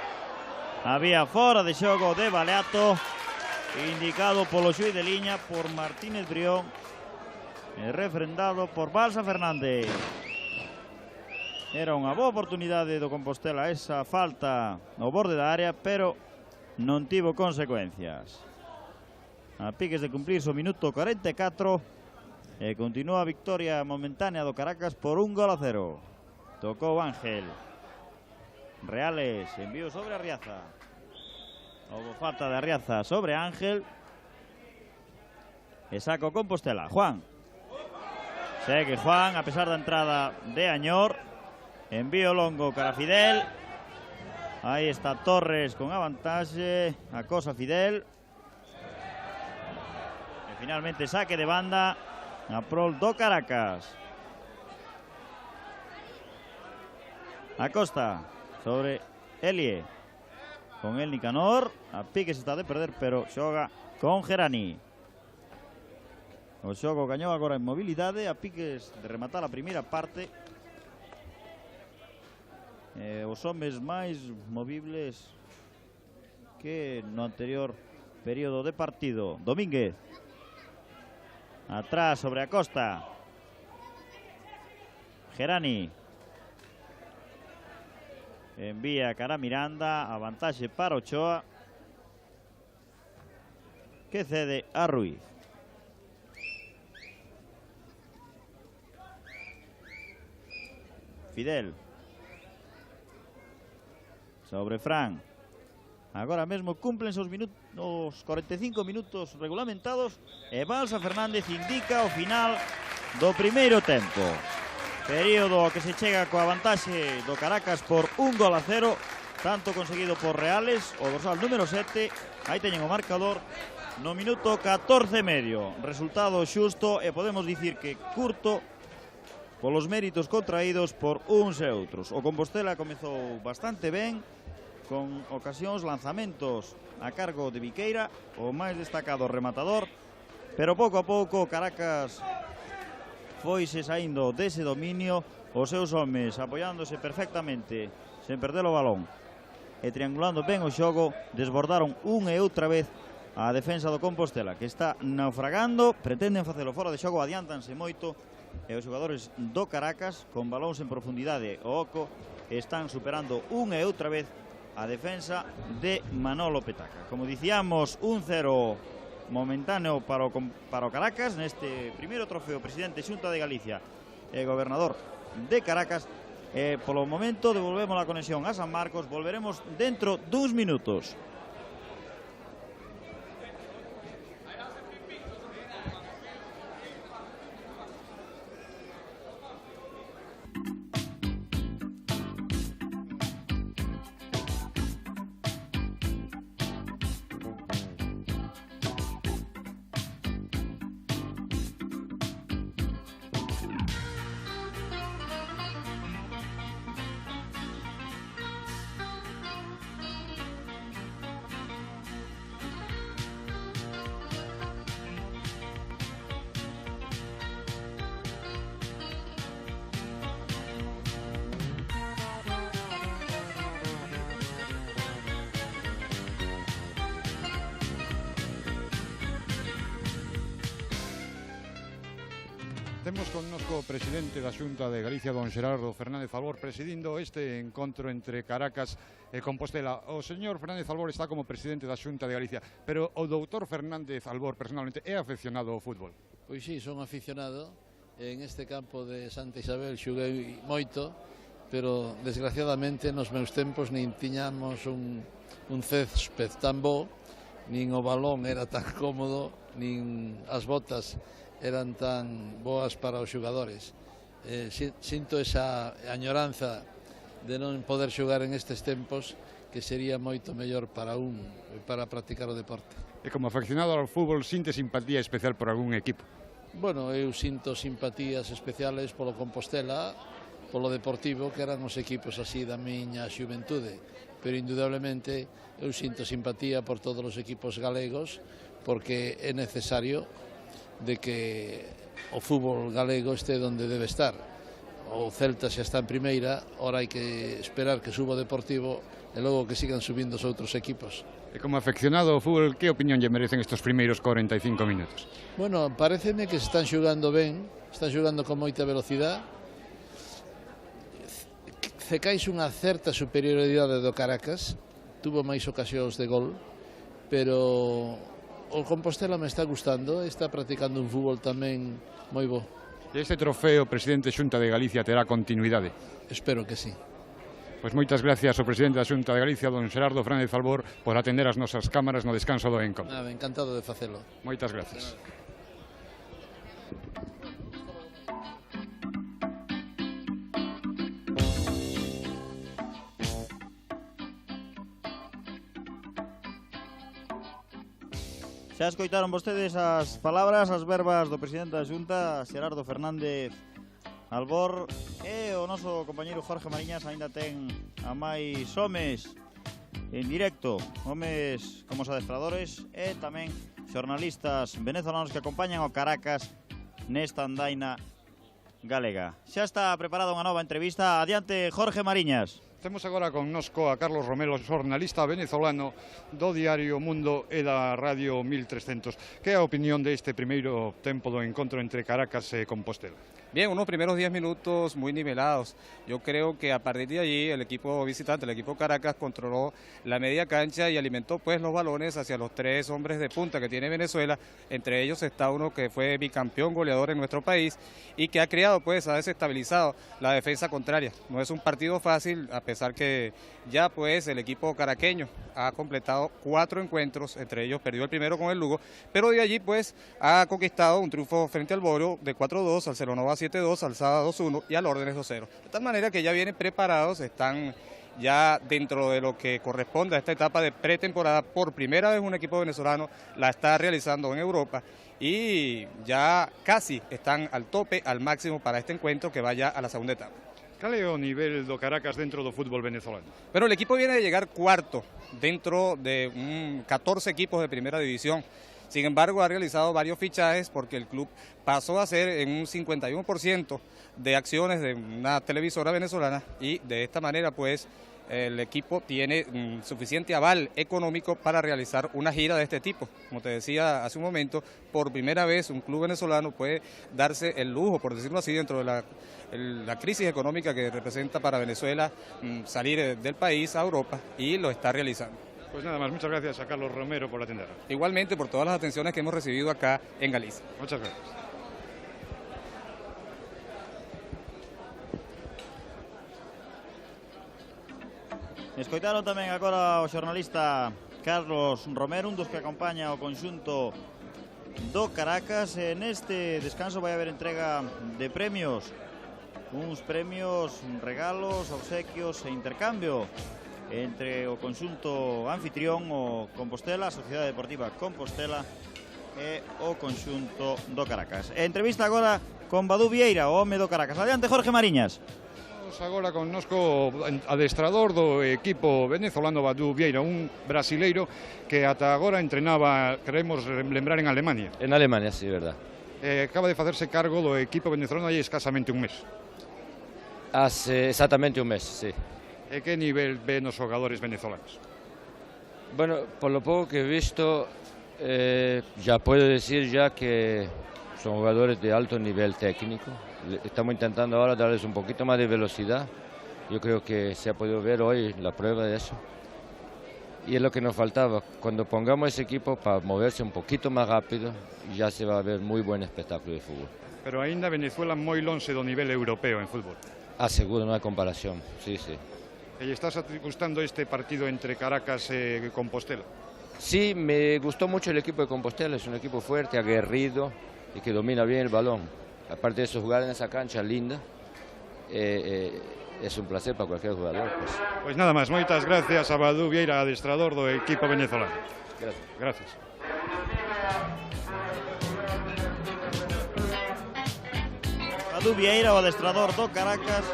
Había fora de xogo de Baleato, indicado polo xuiz de liña por Martínez Brión e refrendado por Balsa Fernández. Era unha boa oportunidade do Compostela esa falta no borde da área, pero non tivo consecuencias. A piques de cumplirse o minuto 44 e continúa a victoria momentánea do Caracas por 1-0. Tocou Ángel. Reales, envío sobre Arriaza. Houbo falta de Arriaza sobre Ángel. E saco Compostela. Juan. Segue Juan, a pesar da entrada de Añor. Envío longo cara Fidel. Aí está Torres con a vantaxe. Acosa Fidel. E finalmente saque de banda a prol do Caracas. Acosta sobre Elie. Con el Nicanor. A pique se está de perder, pero xoga con Gerani. O xogo gañou agora en mobilidade. A piques de rematar a primeira parte. Os homes máis movibles que no anterior período de partido. Domínguez. Atrás sobre Acosta. Gerani. Envía cara Miranda, a vantaxe para Ochoa, que cede a Ruiz. Fidel sobre Fran. Agora mesmo cumplense os 45 minutos regulamentados e Balsa Fernández indica o final do primeiro tempo. Período que se chega coa vantaxe do Caracas por 1-0, tanto conseguido por Reales, o dorsal número 7. Aí teñen o marcador no minuto 14 e medio. Resultado xusto e podemos dicir que curto polos méritos contraídos por uns e outros. O Compostela comezou bastante ben, con ocasións, lanzamentos a cargo de Viqueira, o máis destacado rematador, pero pouco a pouco Caracas foise saindo dese dominio, os seus homes apoiándose perfectamente sen perder o balón e triangulando ben o xogo, desbordaron unha e outra vez a defensa do Compostela, que está naufragando, pretenden facelo fora de xogo, adiantanse moito, e os xogadores do Caracas, con balóns en profundidade o oco, están superando unha e outra vez a defensa de Manolo Petaca. Como dicíamos, 1-0 momentáneo para o Caracas neste primeiro trofeo presidente Xunta de Galicia e gobernador de Caracas. Polo momento devolvemos a conexión a San Marcos, volveremos dentro duns minutos. Temos connosco o presidente da Xunta de Galicia, don Xerardo Fernández Albor, presidindo este encontro entre Caracas e Compostela. O señor Fernández Albor está como presidente da Xunta de Galicia, pero o doutor Fernández Albor personalmente é aficionado ao fútbol. Pois sí, son aficionado. En este campo de Santa Isabel xuguei moito, pero desgraciadamente nos meus tempos nin tiñamos un césped tan bo, nin o balón era tan cómodo, nin as botas eran tan boas para os xogadores. Sinto esa añoranza de non poder xogar en estes tempos, que sería moito mellor para practicar o deporte. E como aficionado ao fútbol, sinte simpatía especial por algún equipo? Bueno, eu sinto simpatías especiales polo Compostela, polo Deportivo, que eran os equipos así da miña xuventude, pero indudablemente eu sinto simpatía por todos os equipos galegos, porque é necesario de que o fútbol galego este donde debe estar. O Celta xa está en primeira, ora hai que esperar que suba o Deportivo e logo que sigan subindo os outros equipos. E como afeccionado ao fútbol, que opinión lle merecen estes primeiros 45 minutos? Bueno, pareceme que se están xogando ben, están xogando con moita velocidade. Cecais unha certa superioridade do Caracas, tuvo máis ocasións de gol, pero o Compostela me está gustando, está practicando un fútbol tamén moi bo. E este trofeo, presidente Xunta de Galicia, terá continuidade? Espero que sí. Pois moitas gracias ao presidente da Xunta de Galicia, don Xerardo Fernández Albor, por atender as nosas cámaras no descanso do encontro. Nada, encantado de facelo. Moitas gracias. Xa escoitaron vostedes as palabras, as verbas do presidente da Xunta, Xerardo Fernández Albor, e o noso compañeiro Jorge Mariñas aínda ten a máis homes en directo, homes como os adestradores e tamén xornalistas venezolanos que acompañan o Caracas nesta andaina galega. Xa está preparada unha nova entrevista. Adiante, Jorge Mariñas. Temos agora connosco a Carlos Romero, xornalista venezolano do diario Mundo e da Radio 1300. Que é a opinión deste primeiro tempo do encontro entre Caracas e Compostela? Bien, unos primeros 10 minutos muy nivelados. Yo creo que a partir de allí el equipo visitante, el equipo Caracas, controló la media cancha y alimentó pues los balones hacia los 3 hombres de punta que tiene Venezuela. Entre ellos está uno que fue bicampeón goleador en nuestro país y que ha creado pues, ha desestabilizado la defensa contraria. No es un partido fácil, a pesar que ya pues el equipo caraqueño ha completado 4 encuentros, entre ellos perdió el primero con el Lugo, pero de allí pues ha conquistado un triunfo frente al Borio de 4-2, al Ceronova 7-2, al Sada 2-1 y al Órdenes 2-0. De tal manera que ya vienen preparados, están ya dentro de lo que corresponde a esta etapa de pretemporada. Por primera vez un equipo venezolano la está realizando en Europa y ya casi están al tope, al máximo para este encuentro que vaya a la segunda etapa. Cal é o nivel do Caracas dentro do fútbol venezolano? Pero el equipo viene de llegar cuarto dentro de 14 equipos de primera división. Sin embargo, ha realizado varios fichajes porque el club pasó a ser en un 51% de acciones de una televisora venezolana y de esta manera pues el equipo tiene suficiente aval económico para realizar una gira de este tipo. Como te decía hace un momento, por primera vez un club venezolano puede darse el lujo, por decirlo así, dentro de la crisis económica que representa para Venezuela salir del país a Europa, y lo está realizando. Pues nada más, muchas gracias a Carlos Romero por atendernos. Igualmente por todas las atenciones que hemos recibido acá en Galicia. Muchas gracias. Escoitaron tamén agora o xornalista Carlos Romero, un dos que acompaña o conxunto do Caracas. Neste descanso vai haber entrega de premios, uns premios, regalos, obsequios e intercambio entre o conxunto anfitrión, o Compostela, a Sociedade Deportiva Compostela, e o conxunto do Caracas. Entrevista agora con Badú Vieira, o home do Caracas. Adiante, Jorge Mariñas. Agora connosco adestrador do equipo venezolano Badú Vieira, un brasileiro que ata agora entrenaba, queremos lembrar, en Alemania. En Alemania, sí, verdad. Acaba de facerse cargo do equipo venezolano hai escasamente un mes. Hace exactamente un mes, sí. E que nivel ven os xogadores venezolanos? Bueno, por lo poco que he visto, ya puedo decir ya que son jugadores de alto nivel técnico. Estamos intentando ahora darles un poquito más de velocidad. Yo creo que se ha podido ver hoy la prueba de eso. Y es lo que nos faltaba. Cuando pongamos ese equipo para moverse un poquito más rápido, ya se va a ver muy buen espectáculo de fútbol. Pero aínda Venezuela moi lonxe do nivel europeo en fútbol. Seguro, no hay comparación, sí, sí. ¿Y estás gustando este partido entre Caracas y Compostela? Sí, me gustó mucho el equipo de Compostela. Es un equipo fuerte, aguerrido y que domina bien el balón. Aparte de eso, jugar en esa cancha linda es un placer para cualquier jugador. Pues nada más, muchas gracias a Badú Vieira, adestrador do equipo venezolano. Gracias. Gracias. Badú Vieira, o adestrador do Caracas,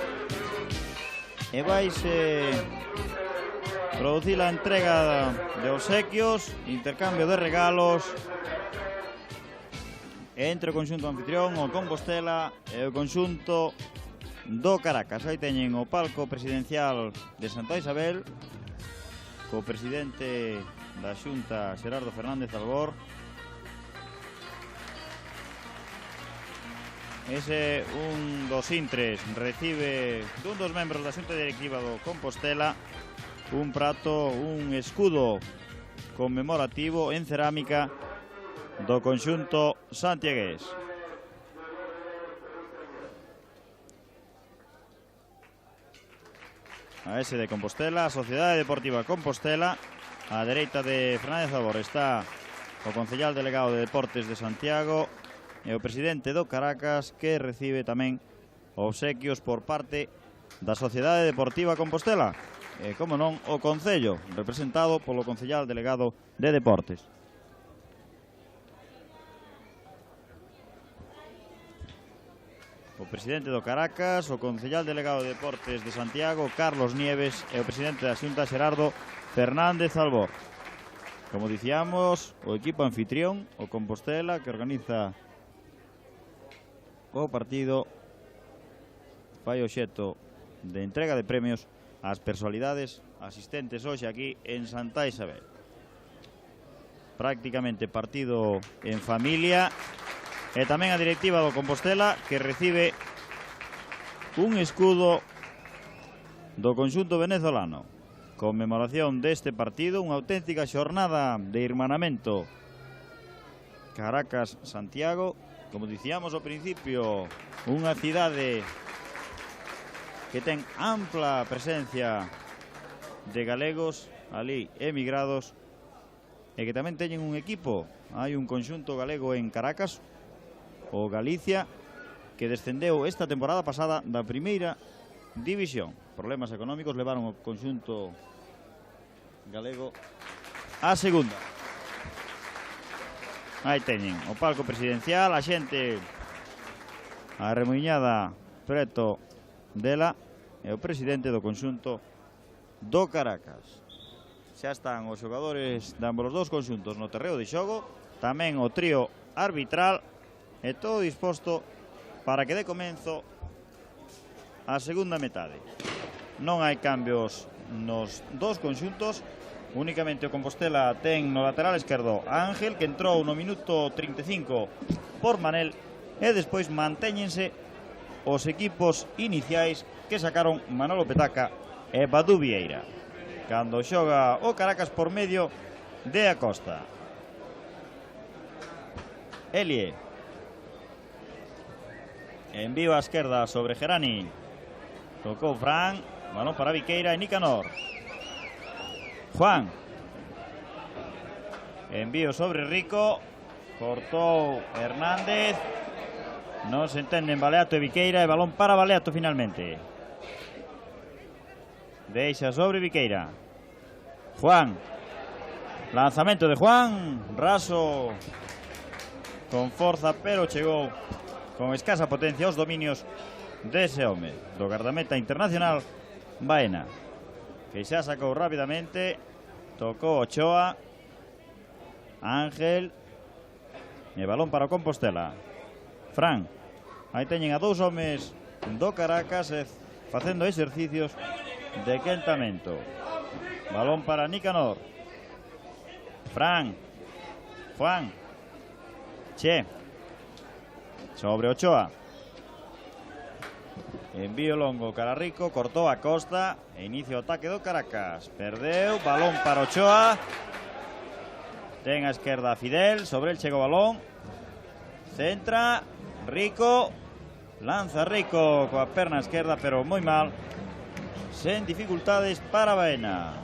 e vaise producir a entrega de obsequios, intercambio de regalos entre o conxunto anfitrión, o Compostela, e o conxunto do Caracas. Aí teñen o palco presidencial de Santa Isabel, co presidente da Xunta, Xerardo Fernández Albor. Ese un dos intres recibe dun dos membros da Xunta Directiva do Compostela un prato, un escudo conmemorativo en cerámica do conxunto santiagués. A ese de Compostela, a Sociedade Deportiva Compostela. A dereita de Fernández Albor está o concellal delegado de Deportes de Santiago e o presidente do Caracas, que recibe tamén obsequios por parte da Sociedade Deportiva Compostela. E, como non, o Concello, representado polo concellal delegado de Deportes. O presidente do Caracas, o concellal delegado de Deportes de Santiago, Carlos Nieves, e o presidente da Xunta, Xerardo Fernández Albor. Como dicíamos, o equipo anfitrión, o Compostela, que organiza o partido, fai obxecto de entrega de premios ás personalidades asistentes hoxe aquí en Santa Isabel. Prácticamente partido en familia, e tamén a directiva do Compostela, que recibe un escudo do conxunto venezolano. Conmemoración deste partido, unha auténtica xornada de irmanamento. Caracas, Santiago, como dicíamos ao principio, unha cidade que ten ampla presencia de galegos ali emigrados e que tamén teñen un equipo. Hai un conxunto galego en Caracas, o Galicia, que descendeu esta temporada pasada da primeira división. Problemas económicos levaron o conxunto galego a segunda. Aí teñen o palco presidencial, a xente arremuñada preto dela e o presidente do conxunto do Caracas. Xa están os xogadores de ambos os dous conxuntos no terreo de xogo, tamén o trío arbitral e todo disposto para que dé comenzo a segunda metade. Non hai cambios nos dos conxuntos, únicamente o Compostela ten no lateral esquerdo a Ángel, que entrou no minuto 35 por Manel, e despois mantéñense os equipos iniciais que sacaron Manolo Petaca e Badú Vieira, cando xoga o Caracas por medio de Acosta. Elie envío a esquerda sobre Gerani, tocou Fran, balón para Viqueira e Nicanor. Juan, envío sobre Rico, cortou Hernández, non se entenden Baleato e Viqueira, e balón para Baleato finalmente. Deixa sobre Viqueira. Juan, lanzamento de Juan, raso con forza, pero chegou con escasa potencia os dominios dese home, do gardameta internacional Baena, que xa sacou rápidamente, tocou Ochoa, Ángel, e balón para o Compostela. Fran, aí teñen a dous homes do Caracas facendo exercicios de quentamento. Balón para Nicanor. Fran, Juan, Che, sobre Ochoa. Envío longo cara Rico, cortou a Costa e inicio o ataque do Caracas. Perdeu, balón para Ochoa. Ten a esquerda Fidel, sobre el chegou o balón. Centra, Rico, lanza Rico coa perna esquerda, pero moi mal, sen dificultades para Baena.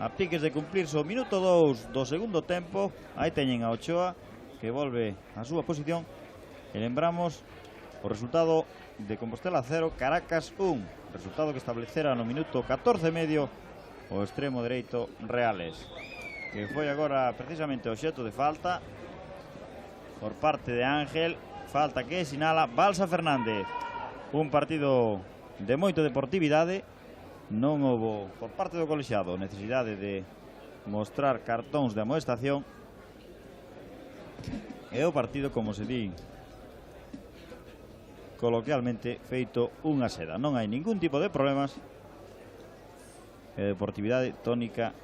A piques de cumplirse o minuto 2 do segundo tempo, aí teñen a Ochoa, que volve a súa posición, e lembramos o resultado de Compostela 0, Caracas 1, resultado que establecera no minuto 14 medio o extremo dereito Reales, que foi agora precisamente o xeto de falta por parte de Ángel, falta que sinala Balsa Fernández. Un partido de moito deportividade, non houbo por parte do colexiado necesidade de mostrar cartóns de amoestación, e o partido, como se di coloquialmente, feito unha seda. Non hai ningún tipo de problemas, e deportividade tónica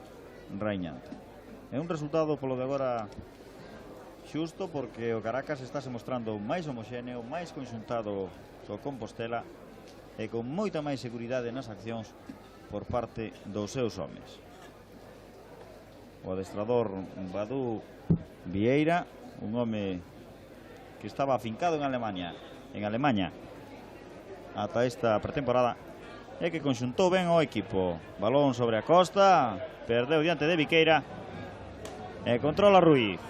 raiñante. É un resultado polo de agora xusto, porque o Caracas está se mostrando máis homoxéneo, máis conxuntado co Compostela e con moita máis seguridade nas accións por parte dos seus homes. O adestrador Badú Vieira, un home que estaba afincado en Alemania ata esta pretemporada, e que conxuntou ben o equipo. Balón sobre a Costa, perdeu diante de Viqueira e controla Ruiz.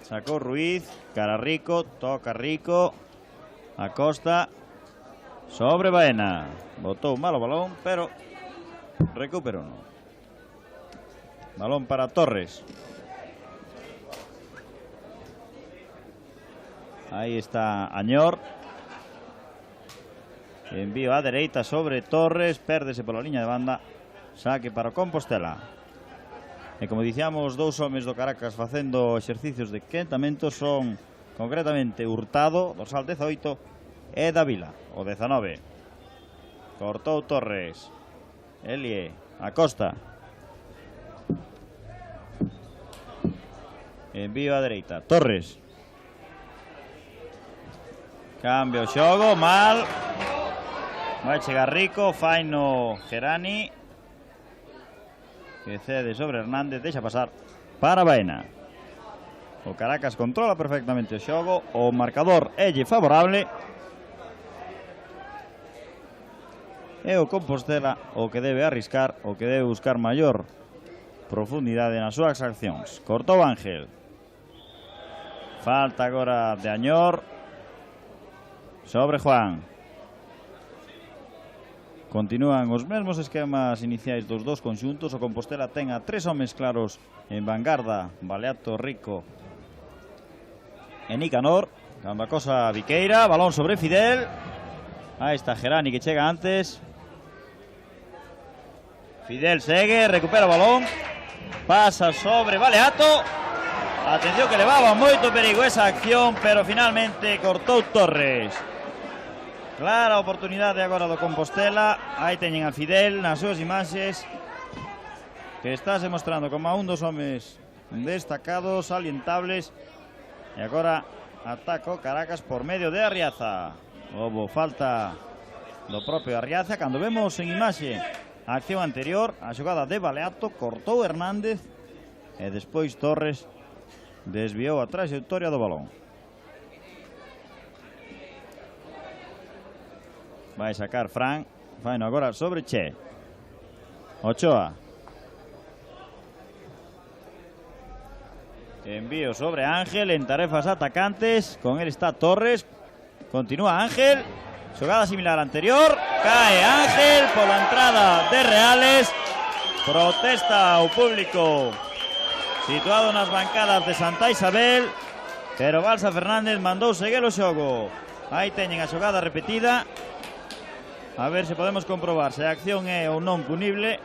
Sacou Ruiz, cara Rico, toca Rico, a Costa, sobre Baena. Botou mal o balón, pero recuperou. Balón para Torres. Aí está Añor. Envío a dereita sobre Torres, pérdese pola liña de banda, saque para Compostela. E como dicíamos, dous homes do Caracas facendo exercicios de quentamento son concretamente Hurtado, dorsal 18, e Dávila, o 19. Cortou Torres, Elie, Acosta. Envío a dereita, Torres. Cambio xogo, mal. Vai chegar Rico, faino Gerani, que cede sobre Hernández, deixa pasar para Baena. O Caracas controla perfectamente o xogo, o marcador é favorable. E o Compostela o que debe arriscar, o que debe buscar maior profundidade nas súas accións. Cortou Ángel. Falta agora de Añor sobre Juan. Continúan os mesmos esquemas iniciais dos dous conxuntos. O Compostela ten a 3 homes claros en vanguarda: Baleato, Rico e Nicanor. Cando a cosa Viqueira, balón sobre Fidel. Aí está Gerani que chega antes. Fidel segue, recupera o balón, pasa sobre Baleato. Atención que levaba moito perigo esa acción, pero finalmente cortou Torres. Clara oportunidade agora do Compostela. Aí teñen a Fidel nas súas imaxes, que está se mostrando como un dos homes destacados, salientables. E agora ataca o Caracas por medio de Arriaza. Houbo falta do propio Arriaza. Cando vemos en imaxe a acción anterior, a xogada de Baleato, cortou Hernández e despois Torres desviou a traxectoria do balón. Vai sacar Fran, faino agora sobre Che. Ochoa. Envío sobre Ángel en tarefas atacantes. Con él está Torres. Continúa Ángel. Xogada similar anterior. Cae Ángel pola entrada de Reales. Protesta o público situado nas bancadas de Santa Isabel, pero Balsa Fernández mandou seguir o xogo. Aí teñen a xogada repetida. A ver se podemos comprobar se a acción é ou non punible.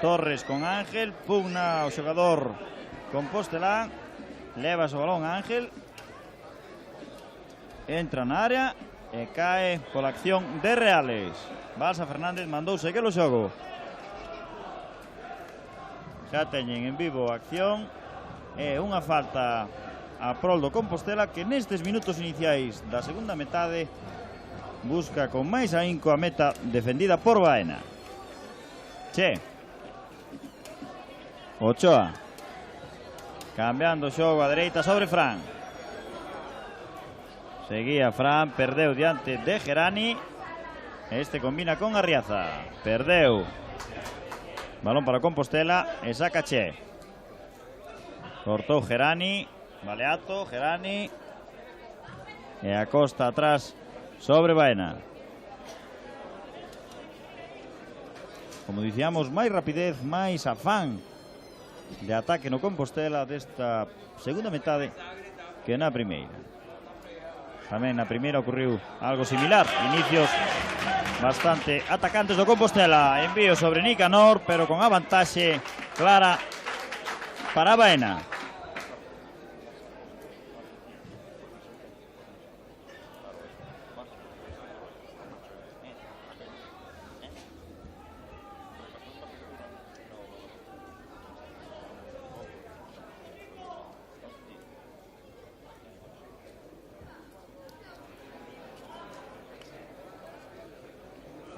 Torres con Ángel, pugna o xogador compostelán, leva o balón a Ángel, entra na área e cae pola acción de Reales. Balsa Fernández mandou seguir o xogo. Xa teñen en vivo a acción. É unha falta a prol do Compostela, que nestes minutos iniciais da segunda metade busca con máis ahínco a meta defendida por Baena. Che. Ochoa. Cambiando o xogo a dereita sobre Fran. Seguía Fran, perdeu diante de Gerani. Este combina con Arriaza. Perdeu. Balón para Compostela e saca Che. Cortou Gerani, Baleato, Gerani e Acosta atrás sobre Baena. Como dicíamos, máis rapidez, máis afán de ataque no Compostela desta segunda metade que na primeira. Tamén na primeira ocurriu algo similar, inicios bastante atacantes do Compostela. Envío sobre Nicanor, pero con a vantaxe clara para Baena.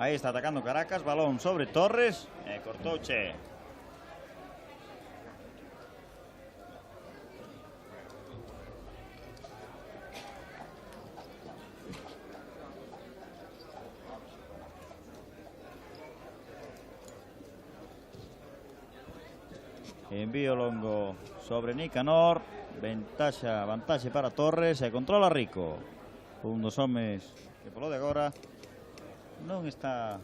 Aí está atacando Caracas, balón sobre Torres e cortou Che. Envío longo sobre Nicanor, vantaxe para Torres e controla Rico. Un dos homes que polo de agora non está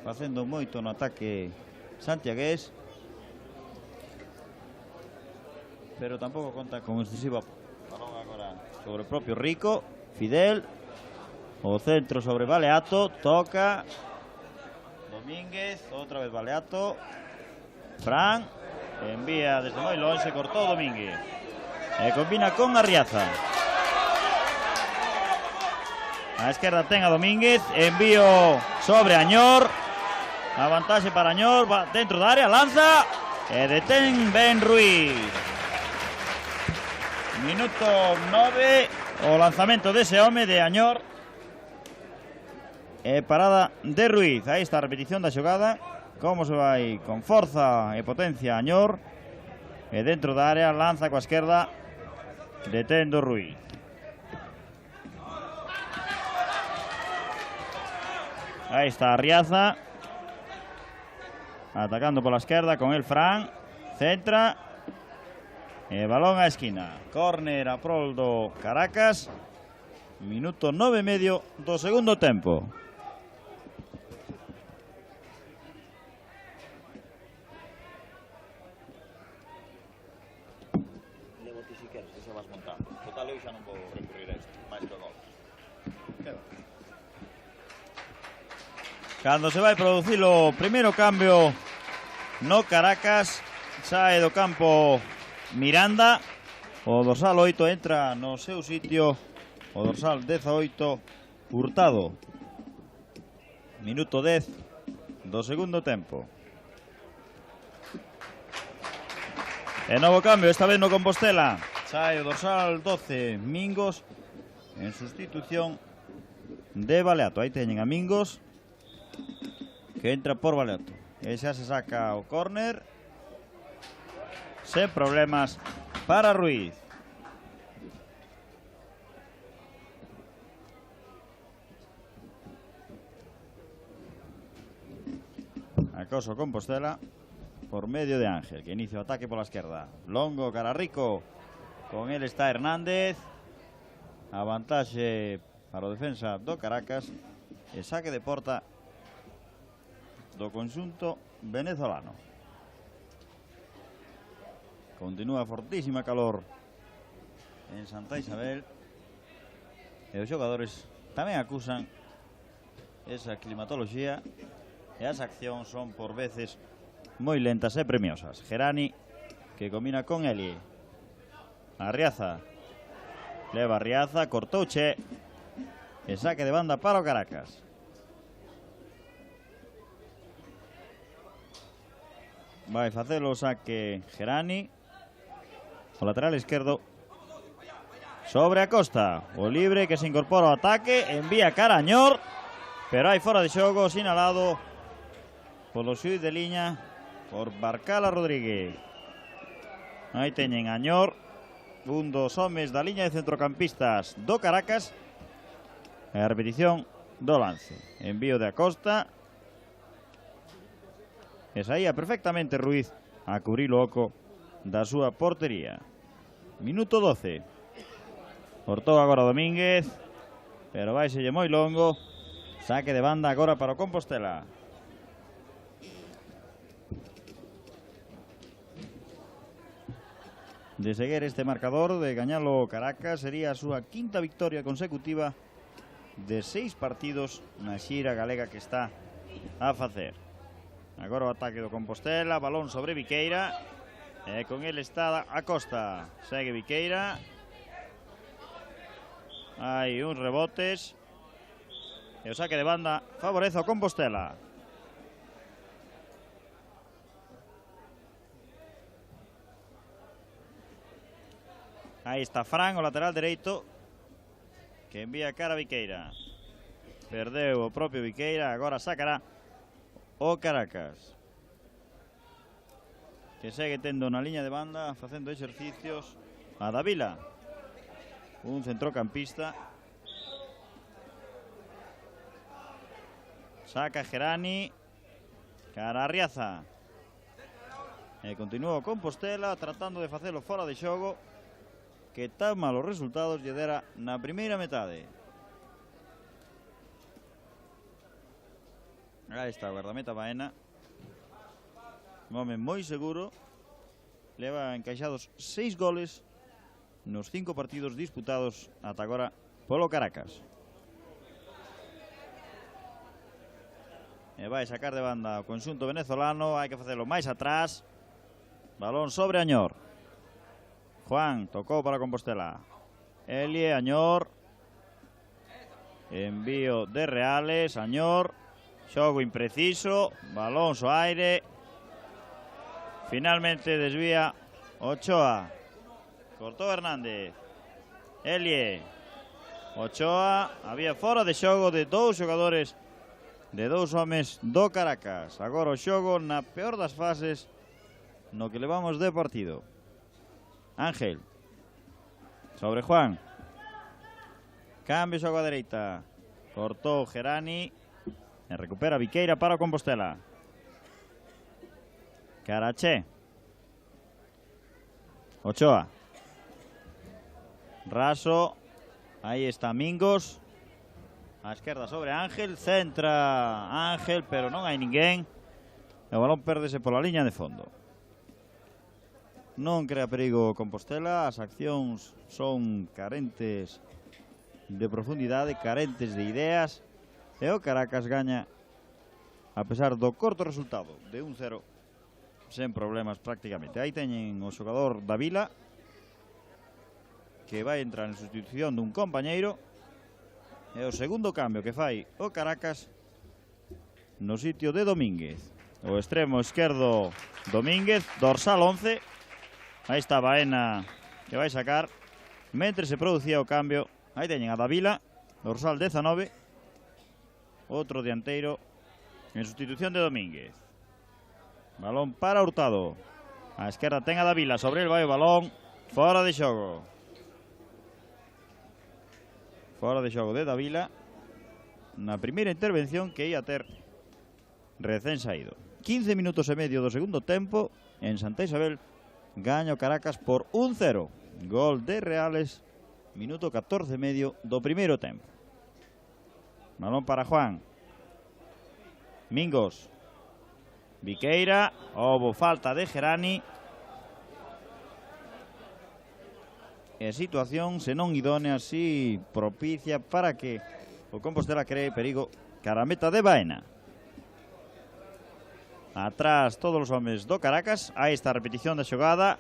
facendo moito no ataque santiagués, pero tampouco conta con excesiva. Balón agora sobre o propio Rico. Fidel, o centro sobre Baleato, toca Domínguez, outra vez Baleato. Fran envía desde moi longe, cortou Domínguez e combina con Arriaza. A esquerda ten a Domínguez, envío sobre Añor, A vantaxe para Añor, va dentro da área, lanza e detén Ben Ruiz. Minuto 9, o lanzamento dese home de Añor. E parada de Ruiz. Aí está a repetición da xogada. Como se vai con forza e potencia Añor. E dentro da área, lanza coa esquerda, detendo Ruiz. Aí está Arriaza, atacando pola esquerda con el Fran. Centra. E balón á esquina. Córner a prol do Caracas. Minuto 9,5 do segundo tempo. Levo ti si queres, se vas montando. Total, eu xa non vou recurrir a isto, máis que gol. Cando se vai producir o primeiro cambio no Caracas, sae do campo Miranda, o dorsal 8 entra no seu sitio, o dorsal 18 Hurtado. Minuto 10 do segundo tempo. E novo cambio, esta vez no Compostela. Sae o dorsal 12 Mingos en sustitución de Baleato. Aí teñen a Mingos, que entra por Baleato. E xa se saca o córner sen problemas para Ruiz. Acoso Compostela por medio de Ángel, que inicia o ataque pola esquerda. Longo cara Rico, con él está Hernández. A vantaxe para o defensa do Caracas. E saque de porta do conxunto venezolano. Continúa fortísima calor en Santa Isabel e os xogadores tamén acusan esa climatoloxía e as accións son por veces moi lentas e premiosas. Gerani, que combina con Elie. Arriaza, leva Arriaza, cortouche e saque de banda para o Caracas. Vai facelo o saque Gerani. O lateral izquierdo sobre a Costa. O libre que se incorpora ao ataque. Envía cara a Añor, pero hai fora de xogo sinalado polo xuiz de liña por Barcala Rodríguez. Aí teñen a Añor, un dos homes da liña de centrocampistas do Caracas. E a repetición do lance. Envío de Acosta. E saía perfectamente Ruiz a cubrir o oco da súa portería. Minuto 12. Cortou agora Domínguez, pero vai selle moi longo. Saque de banda agora para o Compostela. De seguir este marcador, de gañalo Caracas, sería a súa quinta victoria consecutiva de 6 partidos na xira galega que está a facer. Agora o ataque do Compostela, balón sobre Viqueira. E con ele está a Costa. Segue Viqueira. Hai uns rebotes. E o saque de banda favorece ao Compostela. Aí está Fran, o lateral dereito, que envía cara a Viqueira. Perdeu o propio Viqueira, agora sacará o Caracas, que segue tendo na liña de banda, facendo exercicios a Davila, un centrocampista. Saca Gerani, cara a Arriaza, e continúa o Compostela tratando de facelo fora de xogo, que tan malos resultados lle dera na primeira metade. Aí está o guardameta Baena, un home moi seguro. Leva encaixados 6 goles nos 5 partidos disputados ata agora polo Caracas. E vai sacar de banda o conxunto venezolano. Hai que facelo máis atrás. Balón sobre Añor. Juan tocou para Compostela. Elie, Añor. Envío de Reales, Añor. Xogo impreciso, balón so aire. Finalmente desvía Ochoa. Cortou Hernández. Elie. Ochoa. Había fora de xogo de dous xogadores, de dous homes do Caracas. Agora o xogo na peor das fases no que levamos de partido. Ángel. Sobre Juan. Cambio xogo a dereita. Cortou Gerani. E recupera Viqueira para o Compostela. Caraché. Ochoa. Raso. Aí está Mingos. A esquerda sobre Ángel. Centra Ángel, pero non hai ninguén. O balón pérdese pola liña de fondo. Non crea perigo Compostela. As accións son carentes de profundidade, carentes de ideas. E o Caracas gaña, a pesar do corto resultado de 1-0, sen problemas prácticamente. Aí teñen o xogador Davila, que vai entrar en sustitución dun compañeiro. E o segundo cambio que fai o Caracas no sitio de Domínguez. O extremo esquerdo Domínguez, dorsal 11. Aí está Baena, que vai sacar. Mentre se producía o cambio, aí teñen a Davila, dorsal 19. Outro dianteiro en sustitución de Domínguez. Balón para Hurtado. A esquerda ten a Davila, sobre el vai o balón. Fora de xogo. Fora de xogo de Davila. Na primeira intervención que ia ter recén saído. 15 minutos e medio do segundo tempo. En Santa Isabel gaña o Caracas por 1-0. Gol de Reales. Minuto 14 e medio do primeiro tempo. Balón para Juan. Mingos. Viqueira. Houbo falta de Gerani. E situación, se non idónea, si propicia para que o Compostela cree perigo cara a meta de Baena. Atrás todos os homes do Caracas. Aí está a repetición da xogada.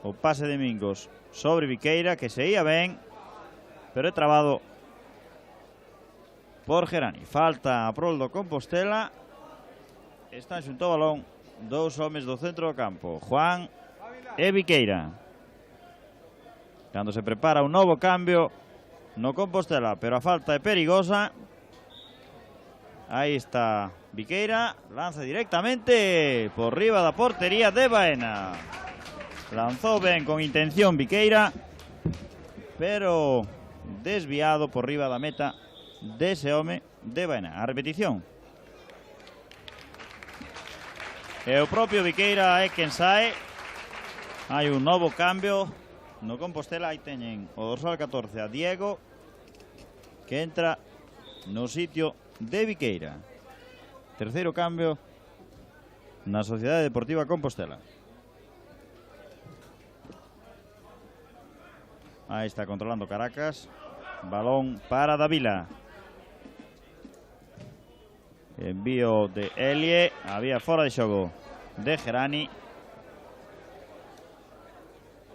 O pase de Mingos sobre Viqueira, que se ia ben, pero é trabado por Gerani. Falta a prol do Compostela. Están xunto ao balón dous homes do centro do campo, Juan e Viqueira. Cando se prepara un novo cambio no Compostela, pero a falta é perigosa. Aí está Viqueira, lanza directamente por riba da portería de Baena. Lanzou ben con intención Viqueira, pero desviado por riba da meta dese home de Baena. A repetición. E o propio Viqueira é quen sae. Hai un novo cambio no Compostela. Aí teñen o dorsal 14 a Diego, que entra no sitio de Viqueira. Terceiro cambio na Sociedade Deportiva Compostela. Aí está controlando Caracas. Balón para Davila. Envío de Elie. Había fora de xogo de Gerani.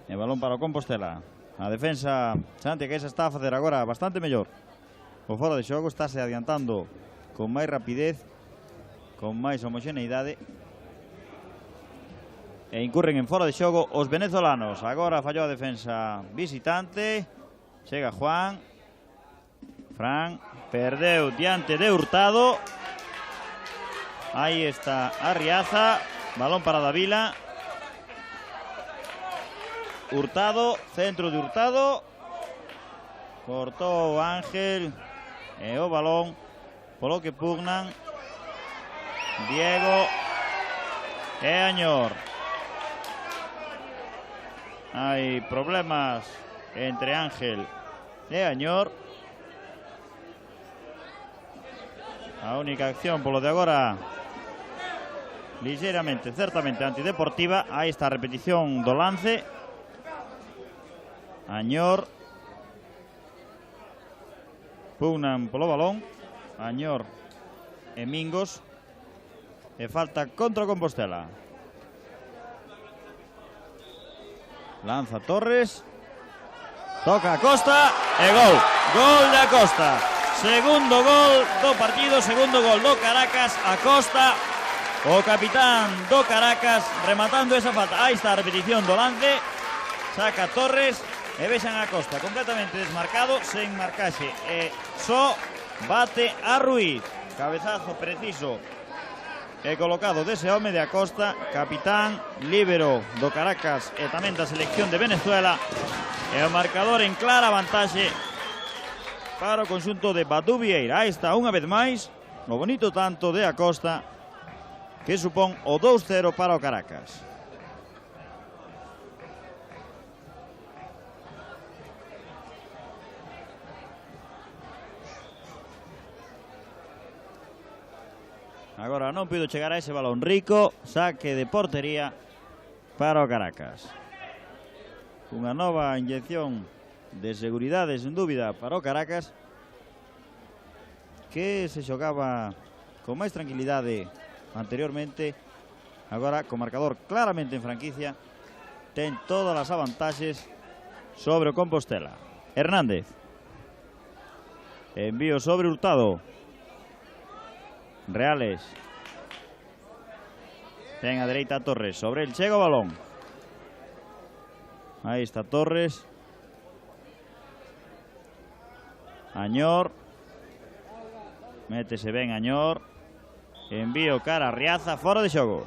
E balón para o Compostela. A defensa Santi, que esa está a facer agora bastante mellor. O fora de xogo estáse adiantando con máis rapidez, con máis homoxeneidade. E incurren en fora de xogo os venezolanos. Agora fallou a defensa visitante. Chega Juan. Fran perdeu diante de Hurtado. Aí está Arriaza. Balón para Davila. Hurtado, centro de Hurtado. Cortou Ángel. E o balón polo que pugnan Diego e Añor. Hai problemas entre Ángel e Añor. A única acción polo de agora ligeiramente, certamente antideportiva. Aí está a repetición do lance. Añor. Pugnan polo balón. Añor e Mingos. E falta contra o Compostela. Lanza Torres. Toca a Costa e gol. Gol de Acosta. segundo gol do partido, segundo gol do Caracas. Acosta, o capitán do Caracas, rematando esa falta. Aí está a repetición do lance. Saca Torres e vexan a Acosta completamente desmarcado, sen marcaxe, e só bate a Ruiz. Cabezazo preciso e colocado dese home de Acosta, capitán, líbero do Caracas e tamén da selección de Venezuela, e o marcador en clara vantaxe para o conxunto de Batu Vieira. Aí está unha vez máis o bonito tanto de Acosta, que supón o 2-0 para o Caracas. Agora non puido chegar a ese balón rico, saque de portería para o Caracas. Unha nova inyección de seguridade, sen dúbida, para o Caracas, que se xogaba con máis tranquilidade anteriormente. Agora, co marcador claramente en franquicia, ten todas as avantaxes sobre o Compostela. Hernández. Envío sobre Hurtado. Reales. Ten a dereita Torres. Sobre el chega o balón. Aí está Torres. Añor. Métese ben Añor. Envío cara a Riaza. Fora de xogo.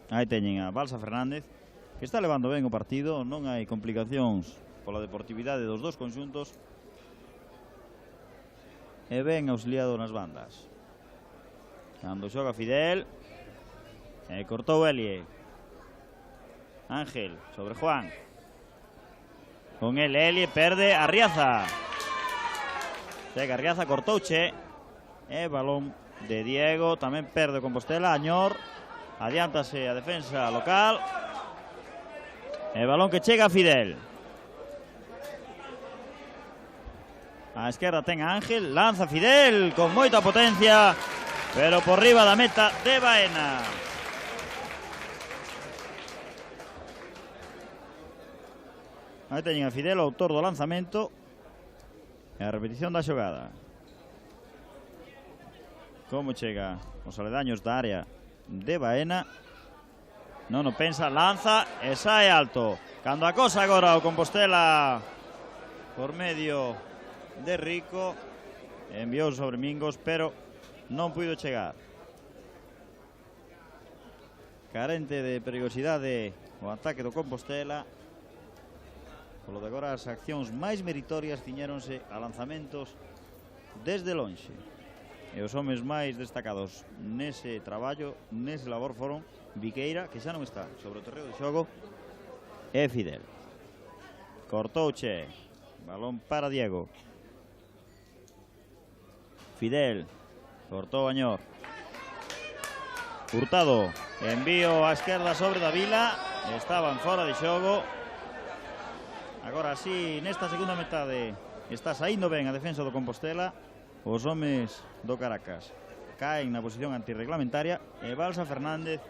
Aí teñen a Balsa Fernández, que está levando ben o partido. Non hai complicacións pola deportividade dos dos conxuntos, e ben auxiliado nas bandas. Cando xoga Fidel, e cortou Elie. Ángel sobre Juan. Con el Elie, perde a Riaza. Chega Riaza, cortouche, e balón de Diego, tamén perde Compostela. Añor, adiántase a defensa local, e balón que chega a Fidel. A esquerda ten a Ángel, lanza Fidel con moita potencia, pero por riba da meta de Baena. Aí teñen a Fidel, o autor do lanzamento, e a repetición da xogada. Como chega os aledaños da área de Baena. Non o pensa, lanza e sae alto. Cando acosa agora o Compostela por medio de Rico, enviou sobre Mingos, pero non puido chegar. Carente de perigosidade o ataque do Compostela. Polo de agora as accións máis meritorias ciñéronse a lanzamentos desde lonxe. E os homes máis destacados nese traballo, nese labor, foron Viqueira, que xa non está sobre o terreo de xogo, e Fidel. Cortouche, balón para Diego. Fidel, cortou Añor. Hurtado, envío á esquerda sobre Davila, estaban fora de xogo. Agora sí, nesta segunda metade está saindo ben a defensa do Compostela. Os homes do Caracas caen na posición antirreglamentaria, e Balsa Fernández,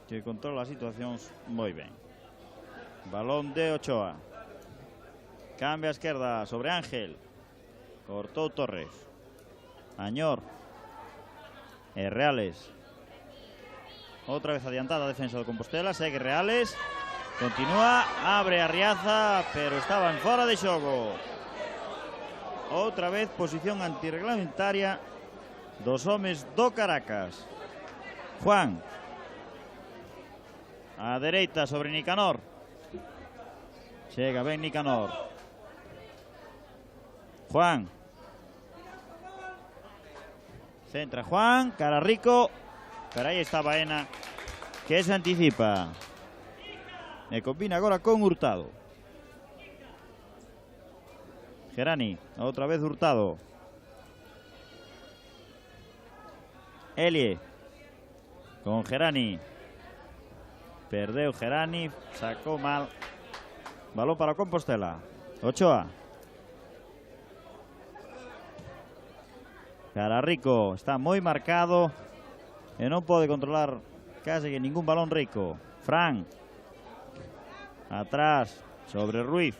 que controla as situacións moi ben. Balón de Ochoa. Cambia a esquerda sobre Ángel. Cortou Torres. Añor. E Reales. Outra vez adiantada a defensa do Compostela. Segue Reales. Continúa. Abre a Riaza, pero estaban fora de xogo. Outra vez posición antirreglamentaria dos homes do Caracas. Juan. A dereita sobre Nicanor. Chega ben Nicanor. Juan. Centra Juan, cara Rico, pero aí está Baena, que se anticipa. E combina agora con Hurtado. Gerani, outra vez Hurtado. Elie. Con Gerani. Perdeu Gerani, sacou mal. Balón para Compostela. Ochoa. Cararrico está moi marcado e non pode controlar case que ningún balón Rico. Fran. Atrás sobre Ruiz.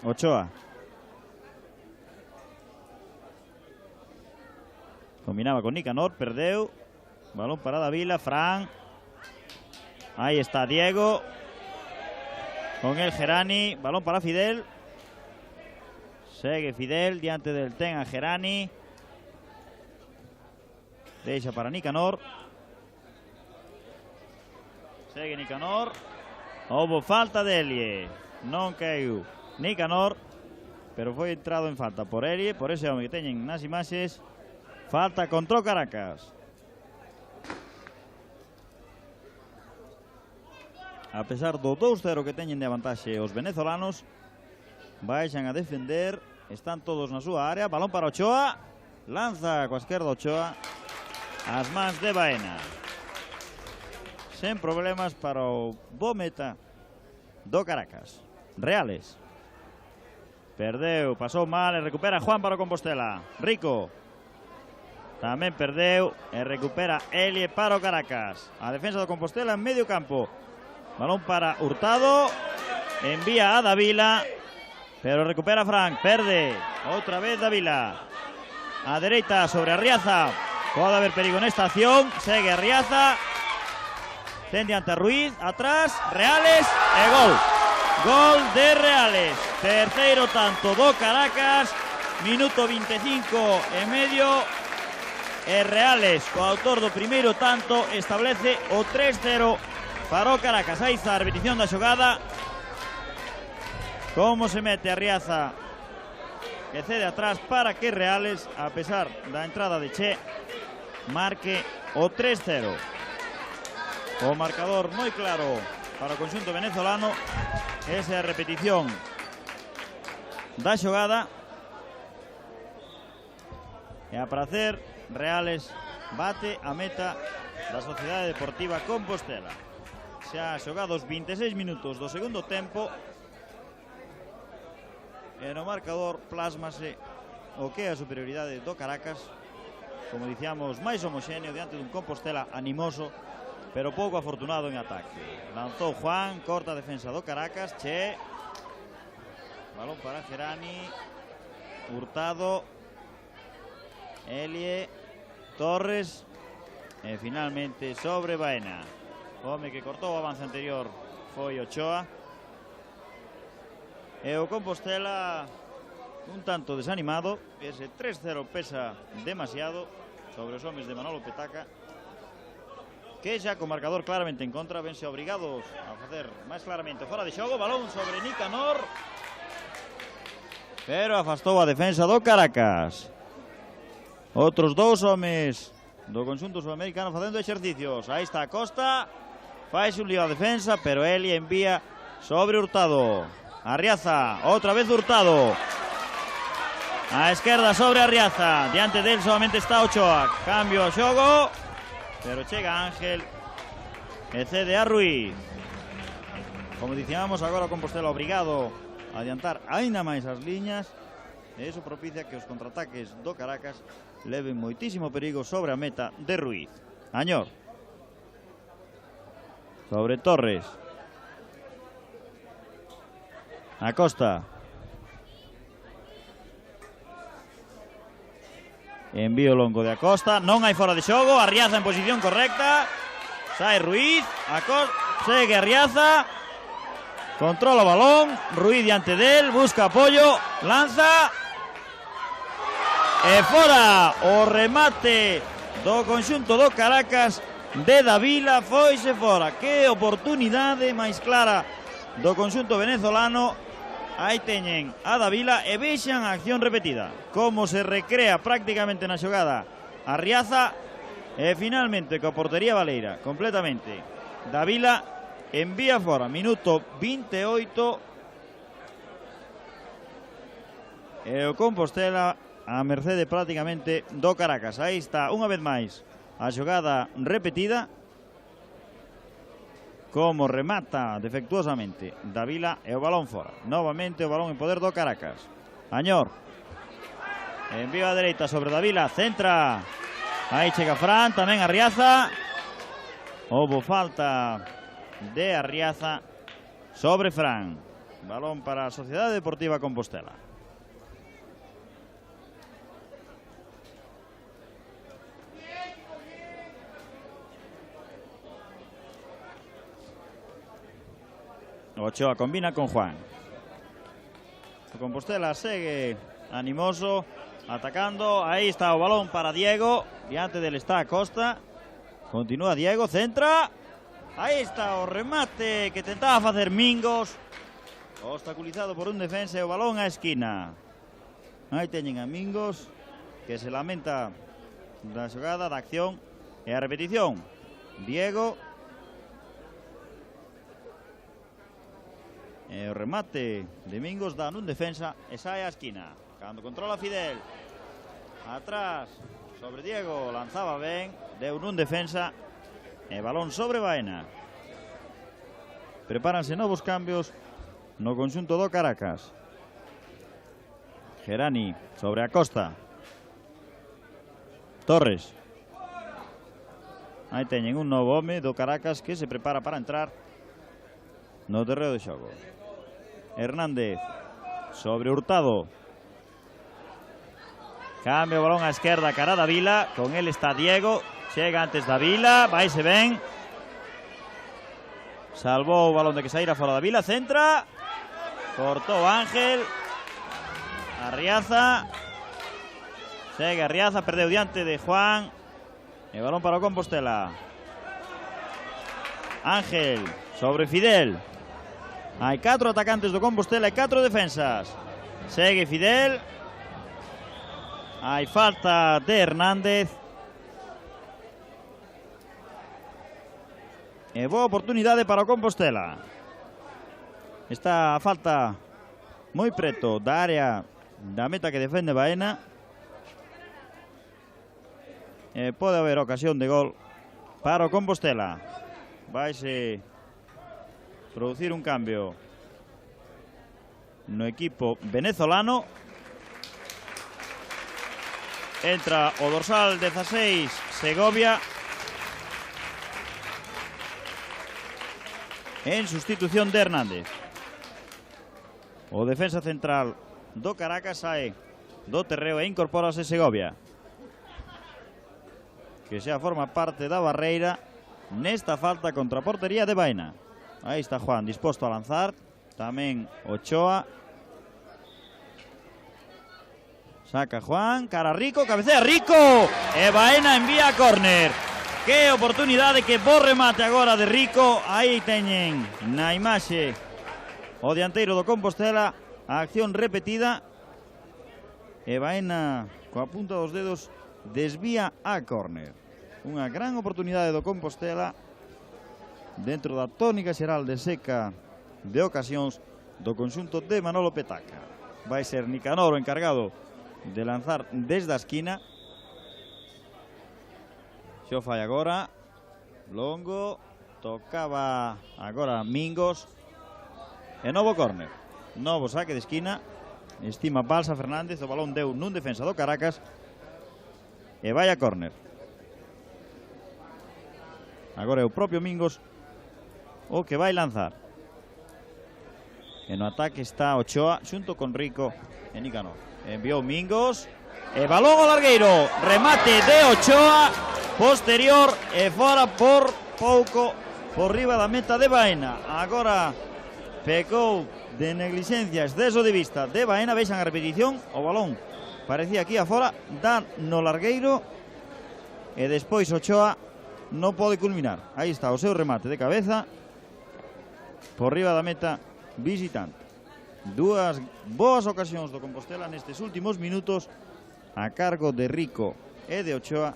Ochoa. Combinaba con Nicanor, perdeu. Balón para Davila, Fran. Ahí está Diego. Con el Gerani, balón para Fidel. Segue Fidel diante del ten a Gerani. Deixa para Nicanor. Segue Nicanor. Houbo falta de Elie. Non caiu Nicanor, pero foi entrado en falta por Elie, por ese home que teñen nas imaxes. Falta contra o Caracas. A pesar do 2-0 que teñen de avantaxe os venezolanos, baixan a defender. Están todos na súa área. Balón para Ochoa. Lanza coa esquerda Ochoa as mans de Baena. Sen problemas para o bo meta do Caracas. Reales. Perdeu, pasou mal e recupera Juan para o Compostela. Rico. Tamén perdeu e recupera Elie para o Caracas. A defensa do Compostela en medio campo. Balón para Hurtado. Envía a Davila. Pero recupera Frank, perde. Outra vez Davila. A dereita sobre Arriaza. Pode haber perigo nesta acción. Segue Arriaza. Ten diante a Ruiz. Atrás, Reales e gol. Gol de Reales. Terceiro tanto do Caracas. Minuto 25 e medio. E Reales, co autor do primeiro tanto, establece o 3-0 para o Caracas. Aí está a repetición da xogada. Como se mete Arriaza, que cede atrás para que Reales, a pesar da entrada de Che, marque o 3-0. O marcador moi claro para o conxunto venezolano. Esa é a repetición da xogada. E a prazer, Reales bate a meta da Sociedade Deportiva Compostela. Xa xogados 26 minutos do segundo tempo. E no marcador plásmase o que é a superioridade do Caracas, como dicíamos, máis homoxéneo diante dun Compostela animoso, pero pouco afortunado en ataque. Lanzou Juan, corta a defensa do Caracas. Che, balón para Gerani, Hurtado, Elie, Torres e finalmente sobre Baena. O home que cortou o avance anterior foi Ochoa. E o Compostela un tanto desanimado. Ese 3-0 pesa demasiado sobre os homes de Manolo Petaca, que xa con marcador claramente en contra vense obrigados a facer máis claramente fora de xogo. Balón sobre Nicanor, pero afastou a defensa do Caracas. Outros dous homes do conxunto sudamericano facendo exercicios. Aí está Costa, faz un lío a defensa, pero Elie envía sobre Hurtado. Arriaza, outra vez Hurtado. A esquerda sobre Arriaza. Diante del solamente está Ochoa. Cambio o xogo, pero chega Ángel e cede a Ruiz. Como dicíamos, agora o Compostela obrigado a adiantar aínda máis as liñas. E iso propicia que os contraataques do Caracas leven moitísimo perigo sobre a meta de Ruiz. Añor. Sobre Torres. Acosta. Envío longo de Acosta. Non hai fora de xogo. Arriaza en posición correcta. Sai Ruiz. Segue Arriaza. Controla o balón. Ruiz diante del. Busca apoyo. Lanza. E fora. O remate do conxunto do Caracas de Davila. Foise fora. Que oportunidade máis clara do conxunto venezolano. Aí teñen a Davila e vexan a acción repetida, como se recrea prácticamente na xogada Arriaza e finalmente coa portería baleira completamente. Davila envía fora, minuto 28 e o Compostela a mercede prácticamente do Caracas. Aí está unha vez máis a xogada repetida, como remata defectuosamente Davila e o balón fora. Novamente o balón en poder do Caracas. Añor. Envío a dereita sobre Davila. Centra. Aí chega Fran, tamén Arriaza. Houbo falta de Arriaza sobre Fran. Balón para a Sociedade Deportiva Compostela. Ochoa combina con Juan. O Compostela segue animoso, atacando. Aí está o balón para Diego. Diante dele está Acosta. Continúa Diego, centra. Aí está o remate que tentaba facer Mingos. Obstaculizado por un defensa e o balón á esquina. Aí teñen a Mingos, que se lamenta da xogada, da acción. E a repetición. Diego. E o remate de Mingos dá nun defensa e sae á esquina. Cando controla Fidel. Atrás sobre Diego, lanzaba ben, deu nun defensa e balón sobre Baena. Prepáranse novos cambios no conxunto do Caracas. Gerani sobre Acosta. Torres. Aí teñen un novo home do Caracas que se prepara para entrar no terreo de xogo. Hernández sobre Hurtado. Cambia o balón á esquerda cara da Vila. Con él está Diego. Chega antes da Vila. Vaise ben. Salvou o balón de que saíra fora da Vila. Centra. Cortou Ángel. Arriaza. Segue Arriaza. Perdeu diante de Juan. E balón para o Compostela. Ángel sobre Fidel. Hai 4 atacantes do Compostela e 4 defensas. Segue Fidel. Hai falta de Hernández. E boa oportunidade para o Compostela. Está a falta moi preto da área da meta que defende Baena. E pode haber ocasión de gol para o Compostela. Vaise producir un cambio no equipo venezolano. Entra o dorsal 16 Segovia en sustitución de Hernández. O defensa central do Caracas sae do terreo e incorpórase Segovia, que xa forma parte da barreira nesta falta contra a portería de Baena. Aí está Juan, disposto a lanzar. Tamén Ochoa. Saca Juan, cara Rico, cabecea Rico. E Baena envía a córner. Que oportunidade, que bo remate agora de Rico. Aí teñen na imaxe o dianteiro do Compostela. A acción repetida. E Baena, coa punta dos dedos, desvía a córner. Unha gran oportunidade do Compostela dentro da tónica xeral de seca de ocasións do conxunto de Manolo Petaca. Vai ser Nicanor o encargado de lanzar desde a esquina. Xo fai agora longo, tocaba agora Mingos e novo córner, novo saque de esquina. Estima Balsa Fernández, o balón deu nun defensa do Caracas e vai a córner. Agora é o propio Mingos o que vai lanzar. E no ataque está Ochoa xunto con Rico e Nicanor. Enviou Mingos e balón ao largueiro. Remate de Ochoa, posterior e fora por pouco por riba da meta de Baena. Agora pecou de negligencia, exceso de vista de Baena. Vexan a repetición, o balón parecía aquí afora, dá no largueiro e despois Ochoa non pode culminar. Aí está o seu remate de cabeza por riba da meta visitante. Dúas boas ocasións do Compostela nestes últimos minutos a cargo de Rico e de Ochoa,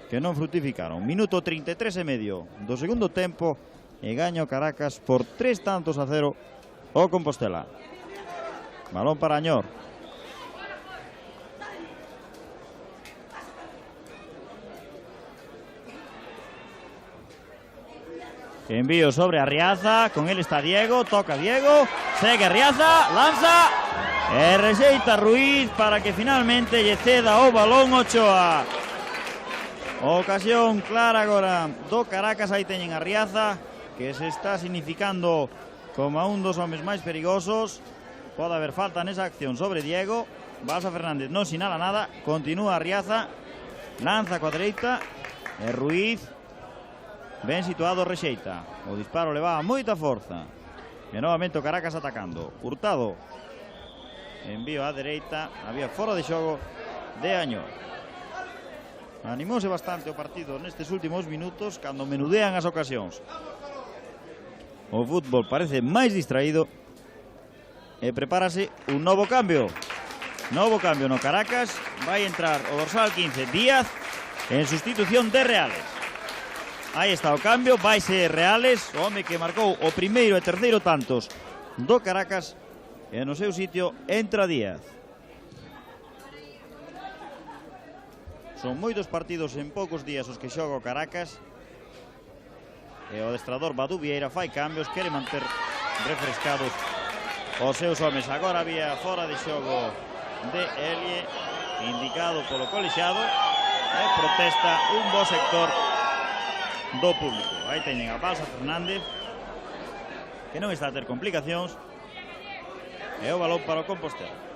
que non frutificaron. Minuto 33 e medio do segundo tempo e gaño Caracas por 3-0 o Compostela. Balón para Añor. Envío sobre Arriaza, con él está Diego, toca Diego, segue Arriaza, lanza e rexeita Ruiz para que finalmente lle ceda o balón Ochoa. Ocasión clara agora do Caracas. Aí teñen a Riaza, que se está significando como un dos homes máis perigosos. Pode haber falta nesa acción sobre Diego. Balsa Fernández non sinala nada. Continúa a Riaza, lanza coa dereita e Ruiz, ben situado, rexeita. O disparo levaba moita forza e novamente o Caracas atacando. Hurtado, envío á dereita, había fora de xogo de Añor. Animouse bastante o partido nestes últimos minutos cando menudean as ocasións. O fútbol parece máis distraído e prepárase un novo cambio. Novo cambio no Caracas. Vai entrar o dorsal 15, Díaz, en sustitución de Reales. Aí está o cambio, vai ser Reales, o home que marcou o primeiro e terceiro tantos do Caracas, e no seu sitio entra Díaz. Son moitos partidos en poucos días os que xoga o Caracas, e o adestrador Badu Vieira fai cambios, quere manter refrescados os seus homes. Agora había fora de xogo de Elie, indicado polo colexiado, e protesta un bo sector do público. Aí teñen a Balsa Fernández, que non está a ter complicacións, e o balón para o Compostela.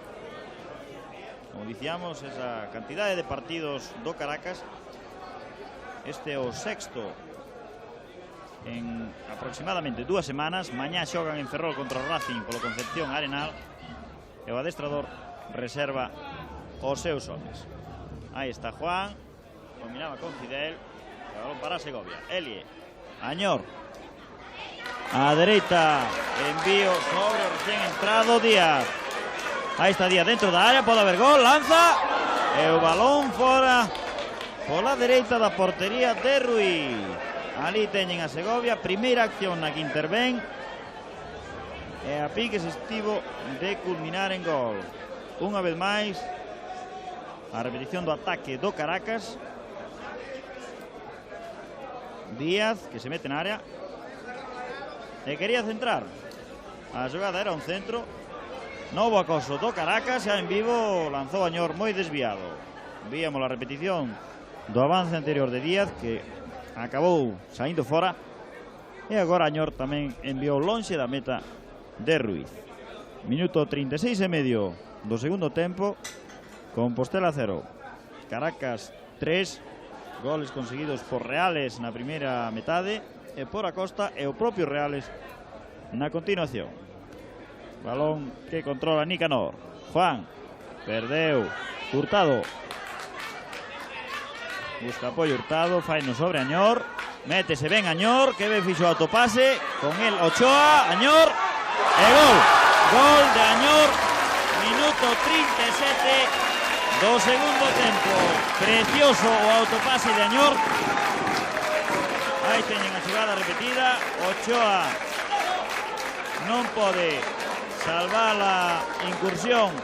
Como dicíamos, esa cantidade de partidos do Caracas, este é o sexto en aproximadamente 2 semanas. Mañá xogan en Ferrol contra o Racing polo Concepción Arenal, e o adestrador reserva os seus homes. Aí está Juan, combinaba con Fidel, e o balón para Segovia. Elie, Añor, a dereita, envío sobre o recién entrado Díaz. Aí está Díaz dentro da área, pode haber gol, lanza, e o balón fora pola dereita da portería de Ruiz. Ali teñen a Segovia, primeira acción na que intervén, e a piques estivo de culminar en gol. Unha vez máis, a repetición do ataque do Caracas. Díaz, que se mete na área e quería centrar. A xogada era un centro. Novo acoso do Caracas, xa en vivo lanzou Añor moi desviado. Víamos a repetición do avance anterior de Díaz, que acabou saindo fora, e agora Añor tamén enviou lonxe da meta de Ruiz. Minuto 36 e medio do segundo tempo. Compostela 0, Caracas 3. Goles conseguidos por Reales na primeira metade e por Acosta e o propio Reales na continuación. Balón que controla Nicanor. Juan, perdeu. Hurtado, busca apoio Hurtado, faino sobre Añor. Métese ben Añor, que ben fixo o autopase. Con el Ochoa, Añor, e gol. Gol de Añor, minuto 37 do segundo tempo. Precioso o autopase de Añor. Aí teñen a xogada repetida. Ochoa non pode salvar a incursión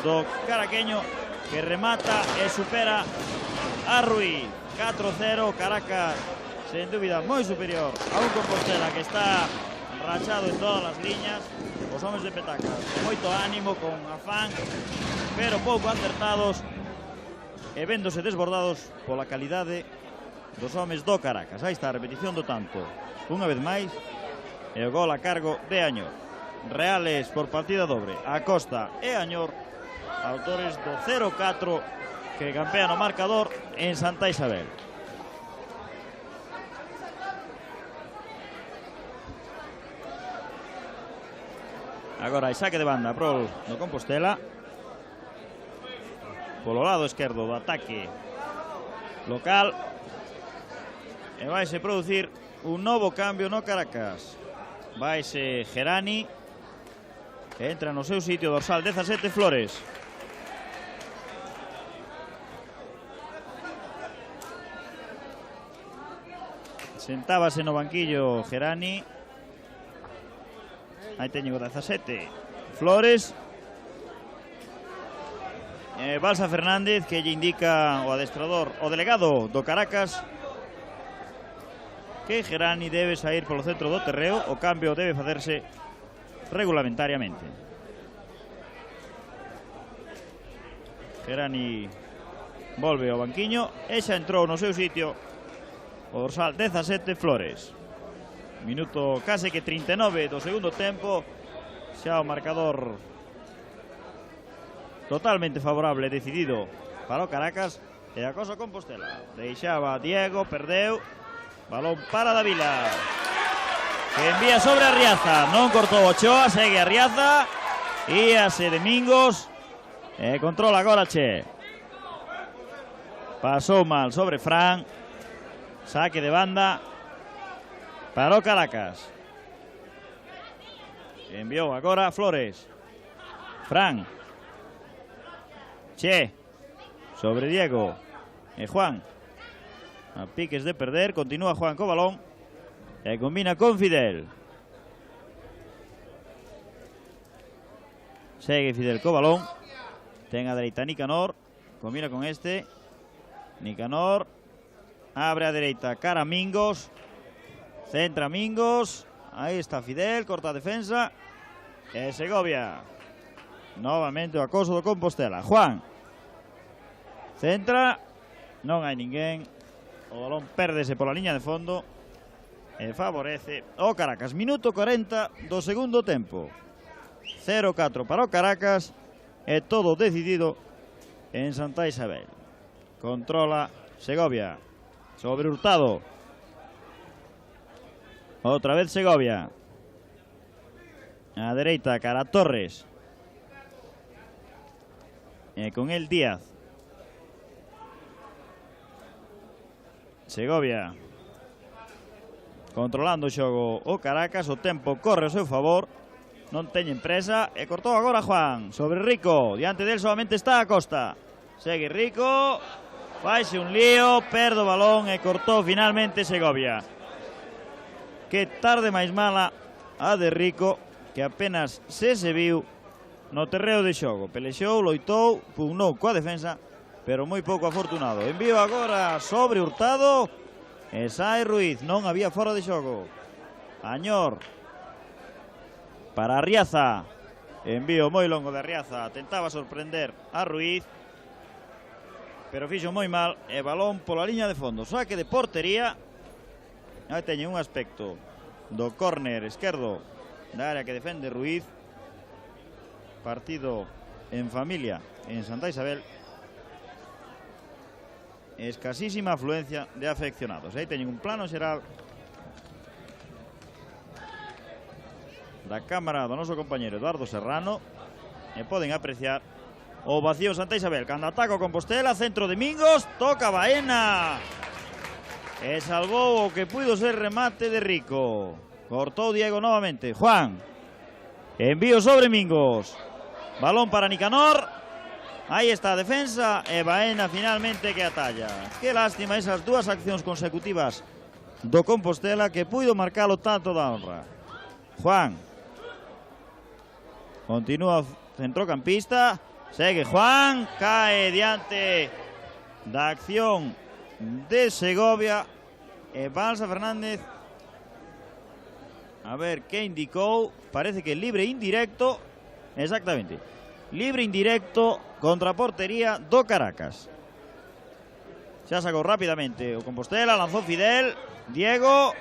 do caraqueño, que remata e supera a Ruiz. 4-0, Caracas sen dúbida moi superior a un Compostela que está rachado en todas as liñas. Os homes de Petacas con moito ánimo, con afán, pero pouco acertados, e véndose desbordados pola calidade dos homes do Caracas. Aí está a repetición do tanto, unha vez máis, e o gol a cargo de Añor. Reales por partida dobre, Acosta e Añor, autores do 0-4 que campean o marcador en Santa Isabel. Agora hai saque de banda prol do Compostela, polo lado esquerdo do ataque local, e vaise producir un novo cambio no Caracas. Vaise Gerani, que entra no seu sitio, dorsal 17, Flores. Sentábase no banquillo Gerani. Aí teñen o 17, Flores. Balsa Fernández, que lle indica o adestrador, o delegado do Caracas, que Gerani debe sair polo centro do terreo. O cambio debe facerse regulamentariamente. Gerani volve ao banquiño e xa entrou no seu sitio o dorsal 17 Flores. Minuto case que 39 do segundo tempo, xa o marcador totalmente favorable e decidido para o Caracas e a cosa Compostela. Deixaba Diego, perdeu, balón para Davila, que envía sobre Arriaza, non cortou Ochoa, segue Arriaza, íase Domingos e controla agora Che. Pasou mal sobre Fran, saque de banda para o Caracas. Enviou agora Flores, Fran, Che, sobre Diego e Juan. A piques de perder, continúa Juan co balón e combina con Fidel. Segue Fidel co balón, ten a dereita Nicanor, combina con este. Nicanor abre a dereita cara a Mingos, centra Mingos, aí está Fidel, corta a defensa e Segovia. Novamente o acoso do Compostela. Juan centra, non hai ninguén, o balón pérdese pola liña de fondo e favorece o Caracas. Minuto 40 do segundo tempo, 0-4 para o Caracas e todo decidido en Santa Isabel. Controla Segovia sobre Hurtado, outra vez Segovia a dereita cara a Torres e con el Díaz. Segovia controlando o xogo o Caracas, o tempo corre ao seu favor, non teñen presa e cortou agora Juan sobre Rico, diante del solamente está Acosta, segue Rico, faise un lío, perde o balón e cortou finalmente Segovia. Que tarde máis mala a de Rico, que apenas se viu no terreo de xogo, pelexou, loitou, pugnou coa defensa, pero moi pouco afortunado. Envío agora sobre Hurtado e sai Ruiz, non había fora de xogo. Añor para Arriaza, envío moi longo de Arriaza, tentaba sorprender a Ruiz, pero fixo moi mal e balón pola liña de fondo, saque de portería. Aí teñen un aspecto do córner esquerdo da área que defende Ruiz. Partido en familia en Santa Isabel, escasísima afluencia de afeccionados. Aí teñen un plano xeral da cámara do noso compañero Eduardo Serrano e poden apreciar o vacío Santa Isabel. Cando ataca o Compostela, centro de Mingos, toca Baena e salvou o que puido ser remate de Rico. Cortou Diego novamente. Juan, envío sobre Mingos, balón para Nicanor, aí está a defensa e Baena finalmente que atalla. Que lástima esas dúas accións consecutivas do Compostela, que puido marcar o tanto da honra. Juan continúa centrocampista, segue Juan, cae diante da acción de Segovia e Balsa Fernández, a ver que indicou, parece que libre indirecto, exactamente, libre indirecto contra a portería do Caracas. Xa sacou rápidamente o Compostela, lanzou Fidel, Diego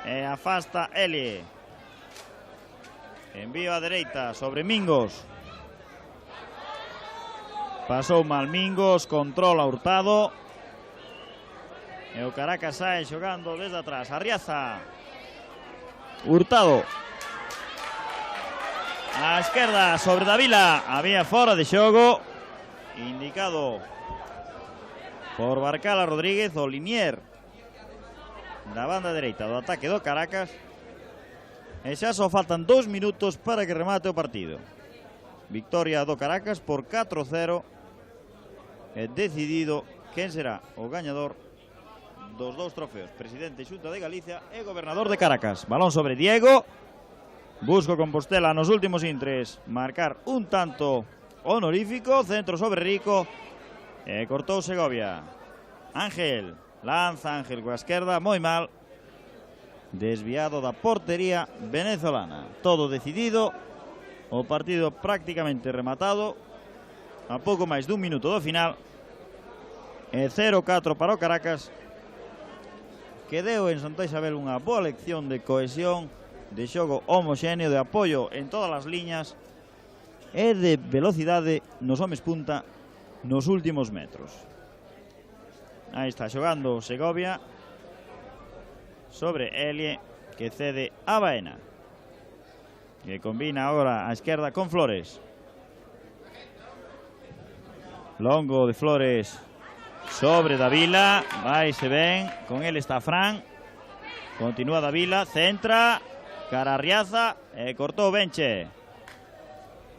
e afasta Elie. Envío a dereita sobre Mingos, pasou mal Mingos, controla Hurtado e o Caracas sae xogando desde atrás. Arriaza, Hurtado a esquerda sobre Davila, había fora de xogo indicado por Barcala Rodríguez, o linier da banda dereita do ataque do Caracas. E xa só faltan 2 minutos para que remate o partido. Victoria do Caracas por 4-0 e decidido quen será o gañador dos dous trofeos, presidente Xunta de Galicia e gobernador de Caracas. Balón sobre Diego, busco Compostela nos últimos intres marcar un tanto honorífico, centro sobre Rico e cortou Segovia. Ángel, lanza Ángel coa esquerda, moi mal, desviado da portería venezolana. Todo decidido, o partido prácticamente rematado, a pouco máis dun minuto do final e 0-4 para o Caracas, que deu en Santa Isabel unha boa lección de cohesión, de xogo homoxéneo, de apoio en todas as liñas e de velocidade nos homes punta nos últimos metros. Aí está xogando Segovia sobre Elie, que cede a Baena, que combina agora a esquerda con Flores. Longo de Flores sobre Davila, vai se ven, con él está Fran, continúa Davila, centra, cara a Riaza e cortou Benche.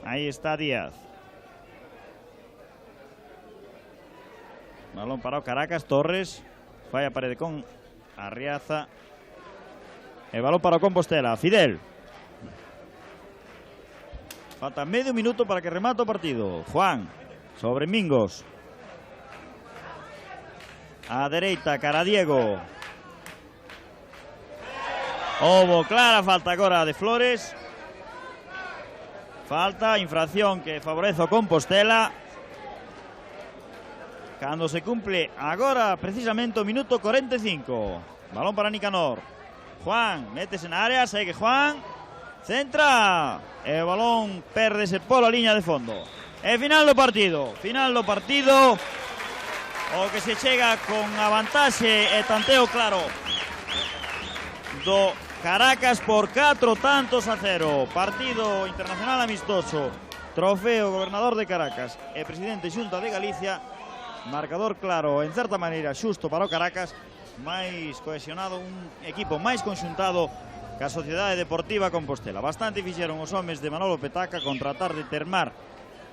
Aí está Díaz. Balón para o Caracas, Torres, fai a parede con Arriaza e balón para o Compostela, Fidel. Falta medio minuto para que remate o partido. Juan sobre Mingos. A dereita, cara a Diego. Houbo clara falta agora de Flores. Falta, infracción que favorece o Compostela. Cando se cumple agora precisamente o minuto 45. Balón para Nicanor. Juan, métese na área, segue Juan. Centra. E o balón pérdese pola liña de fondo. E final do partido. Final do partido. O que se chega con a vantaxe e tanteo claro do Caracas por 4-0. Partido internacional amistoso. Trofeo Gobernador de Caracas e Presidente Xunta de Galicia. Marcador claro, en certa maneira xusto para o Caracas. Máis cohesionado, un equipo máis conxuntado que a Sociedade Deportiva Compostela. Bastante fixeron os homes de Manolo Petaca con tratar de termar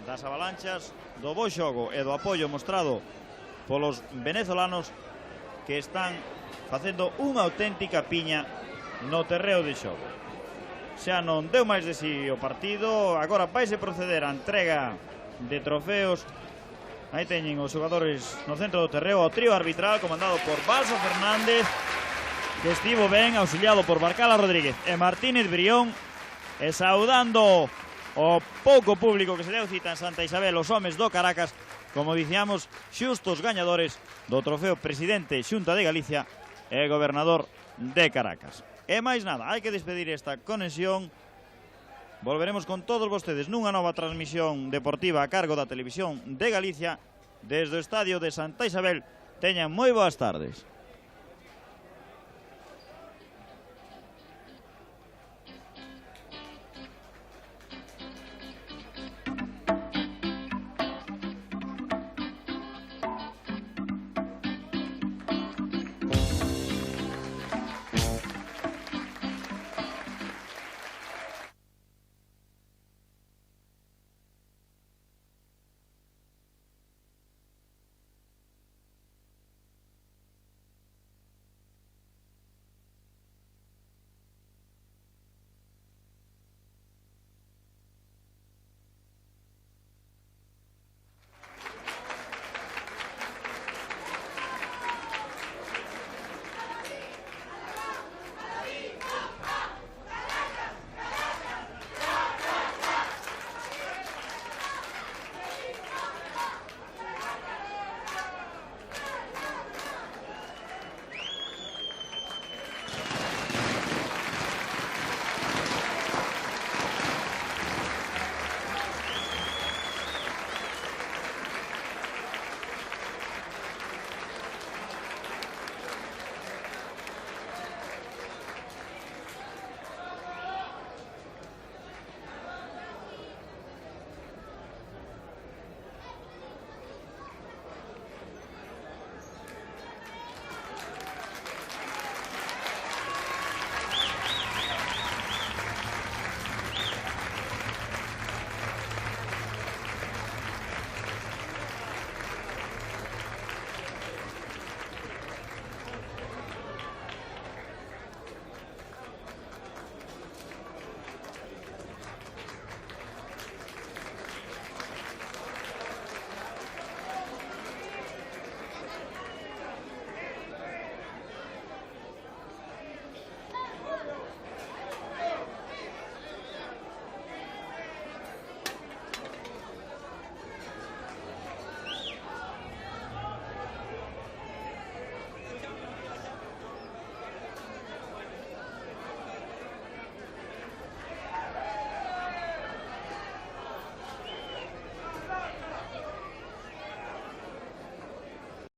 das avalanchas, do bo xogo e do apoio mostrado polos venezolanos, que están facendo unha auténtica piña no terreo de xogo. Xa non deu máis de si o partido. Agora vaise proceder a entrega de trofeos. Aí teñen os xogadores no centro do terreo, o trío arbitral comandado por Balsa Fernández, que estivo ben auxiliado por Barcala Rodríguez e Martínez Brión, e saudando o pouco público que se deu cita en Santa Isabel, os homes do Caracas, como dicíamos, xustos gañadores do trofeo Presidente Xunta de Galicia e Gobernador de Caracas. E máis nada, hai que despedir esta conexión. Volveremos con todos vostedes nunha nova transmisión deportiva a cargo da Televisión de Galicia desde o estadio de Santa Isabel. Teñan moi boas tardes.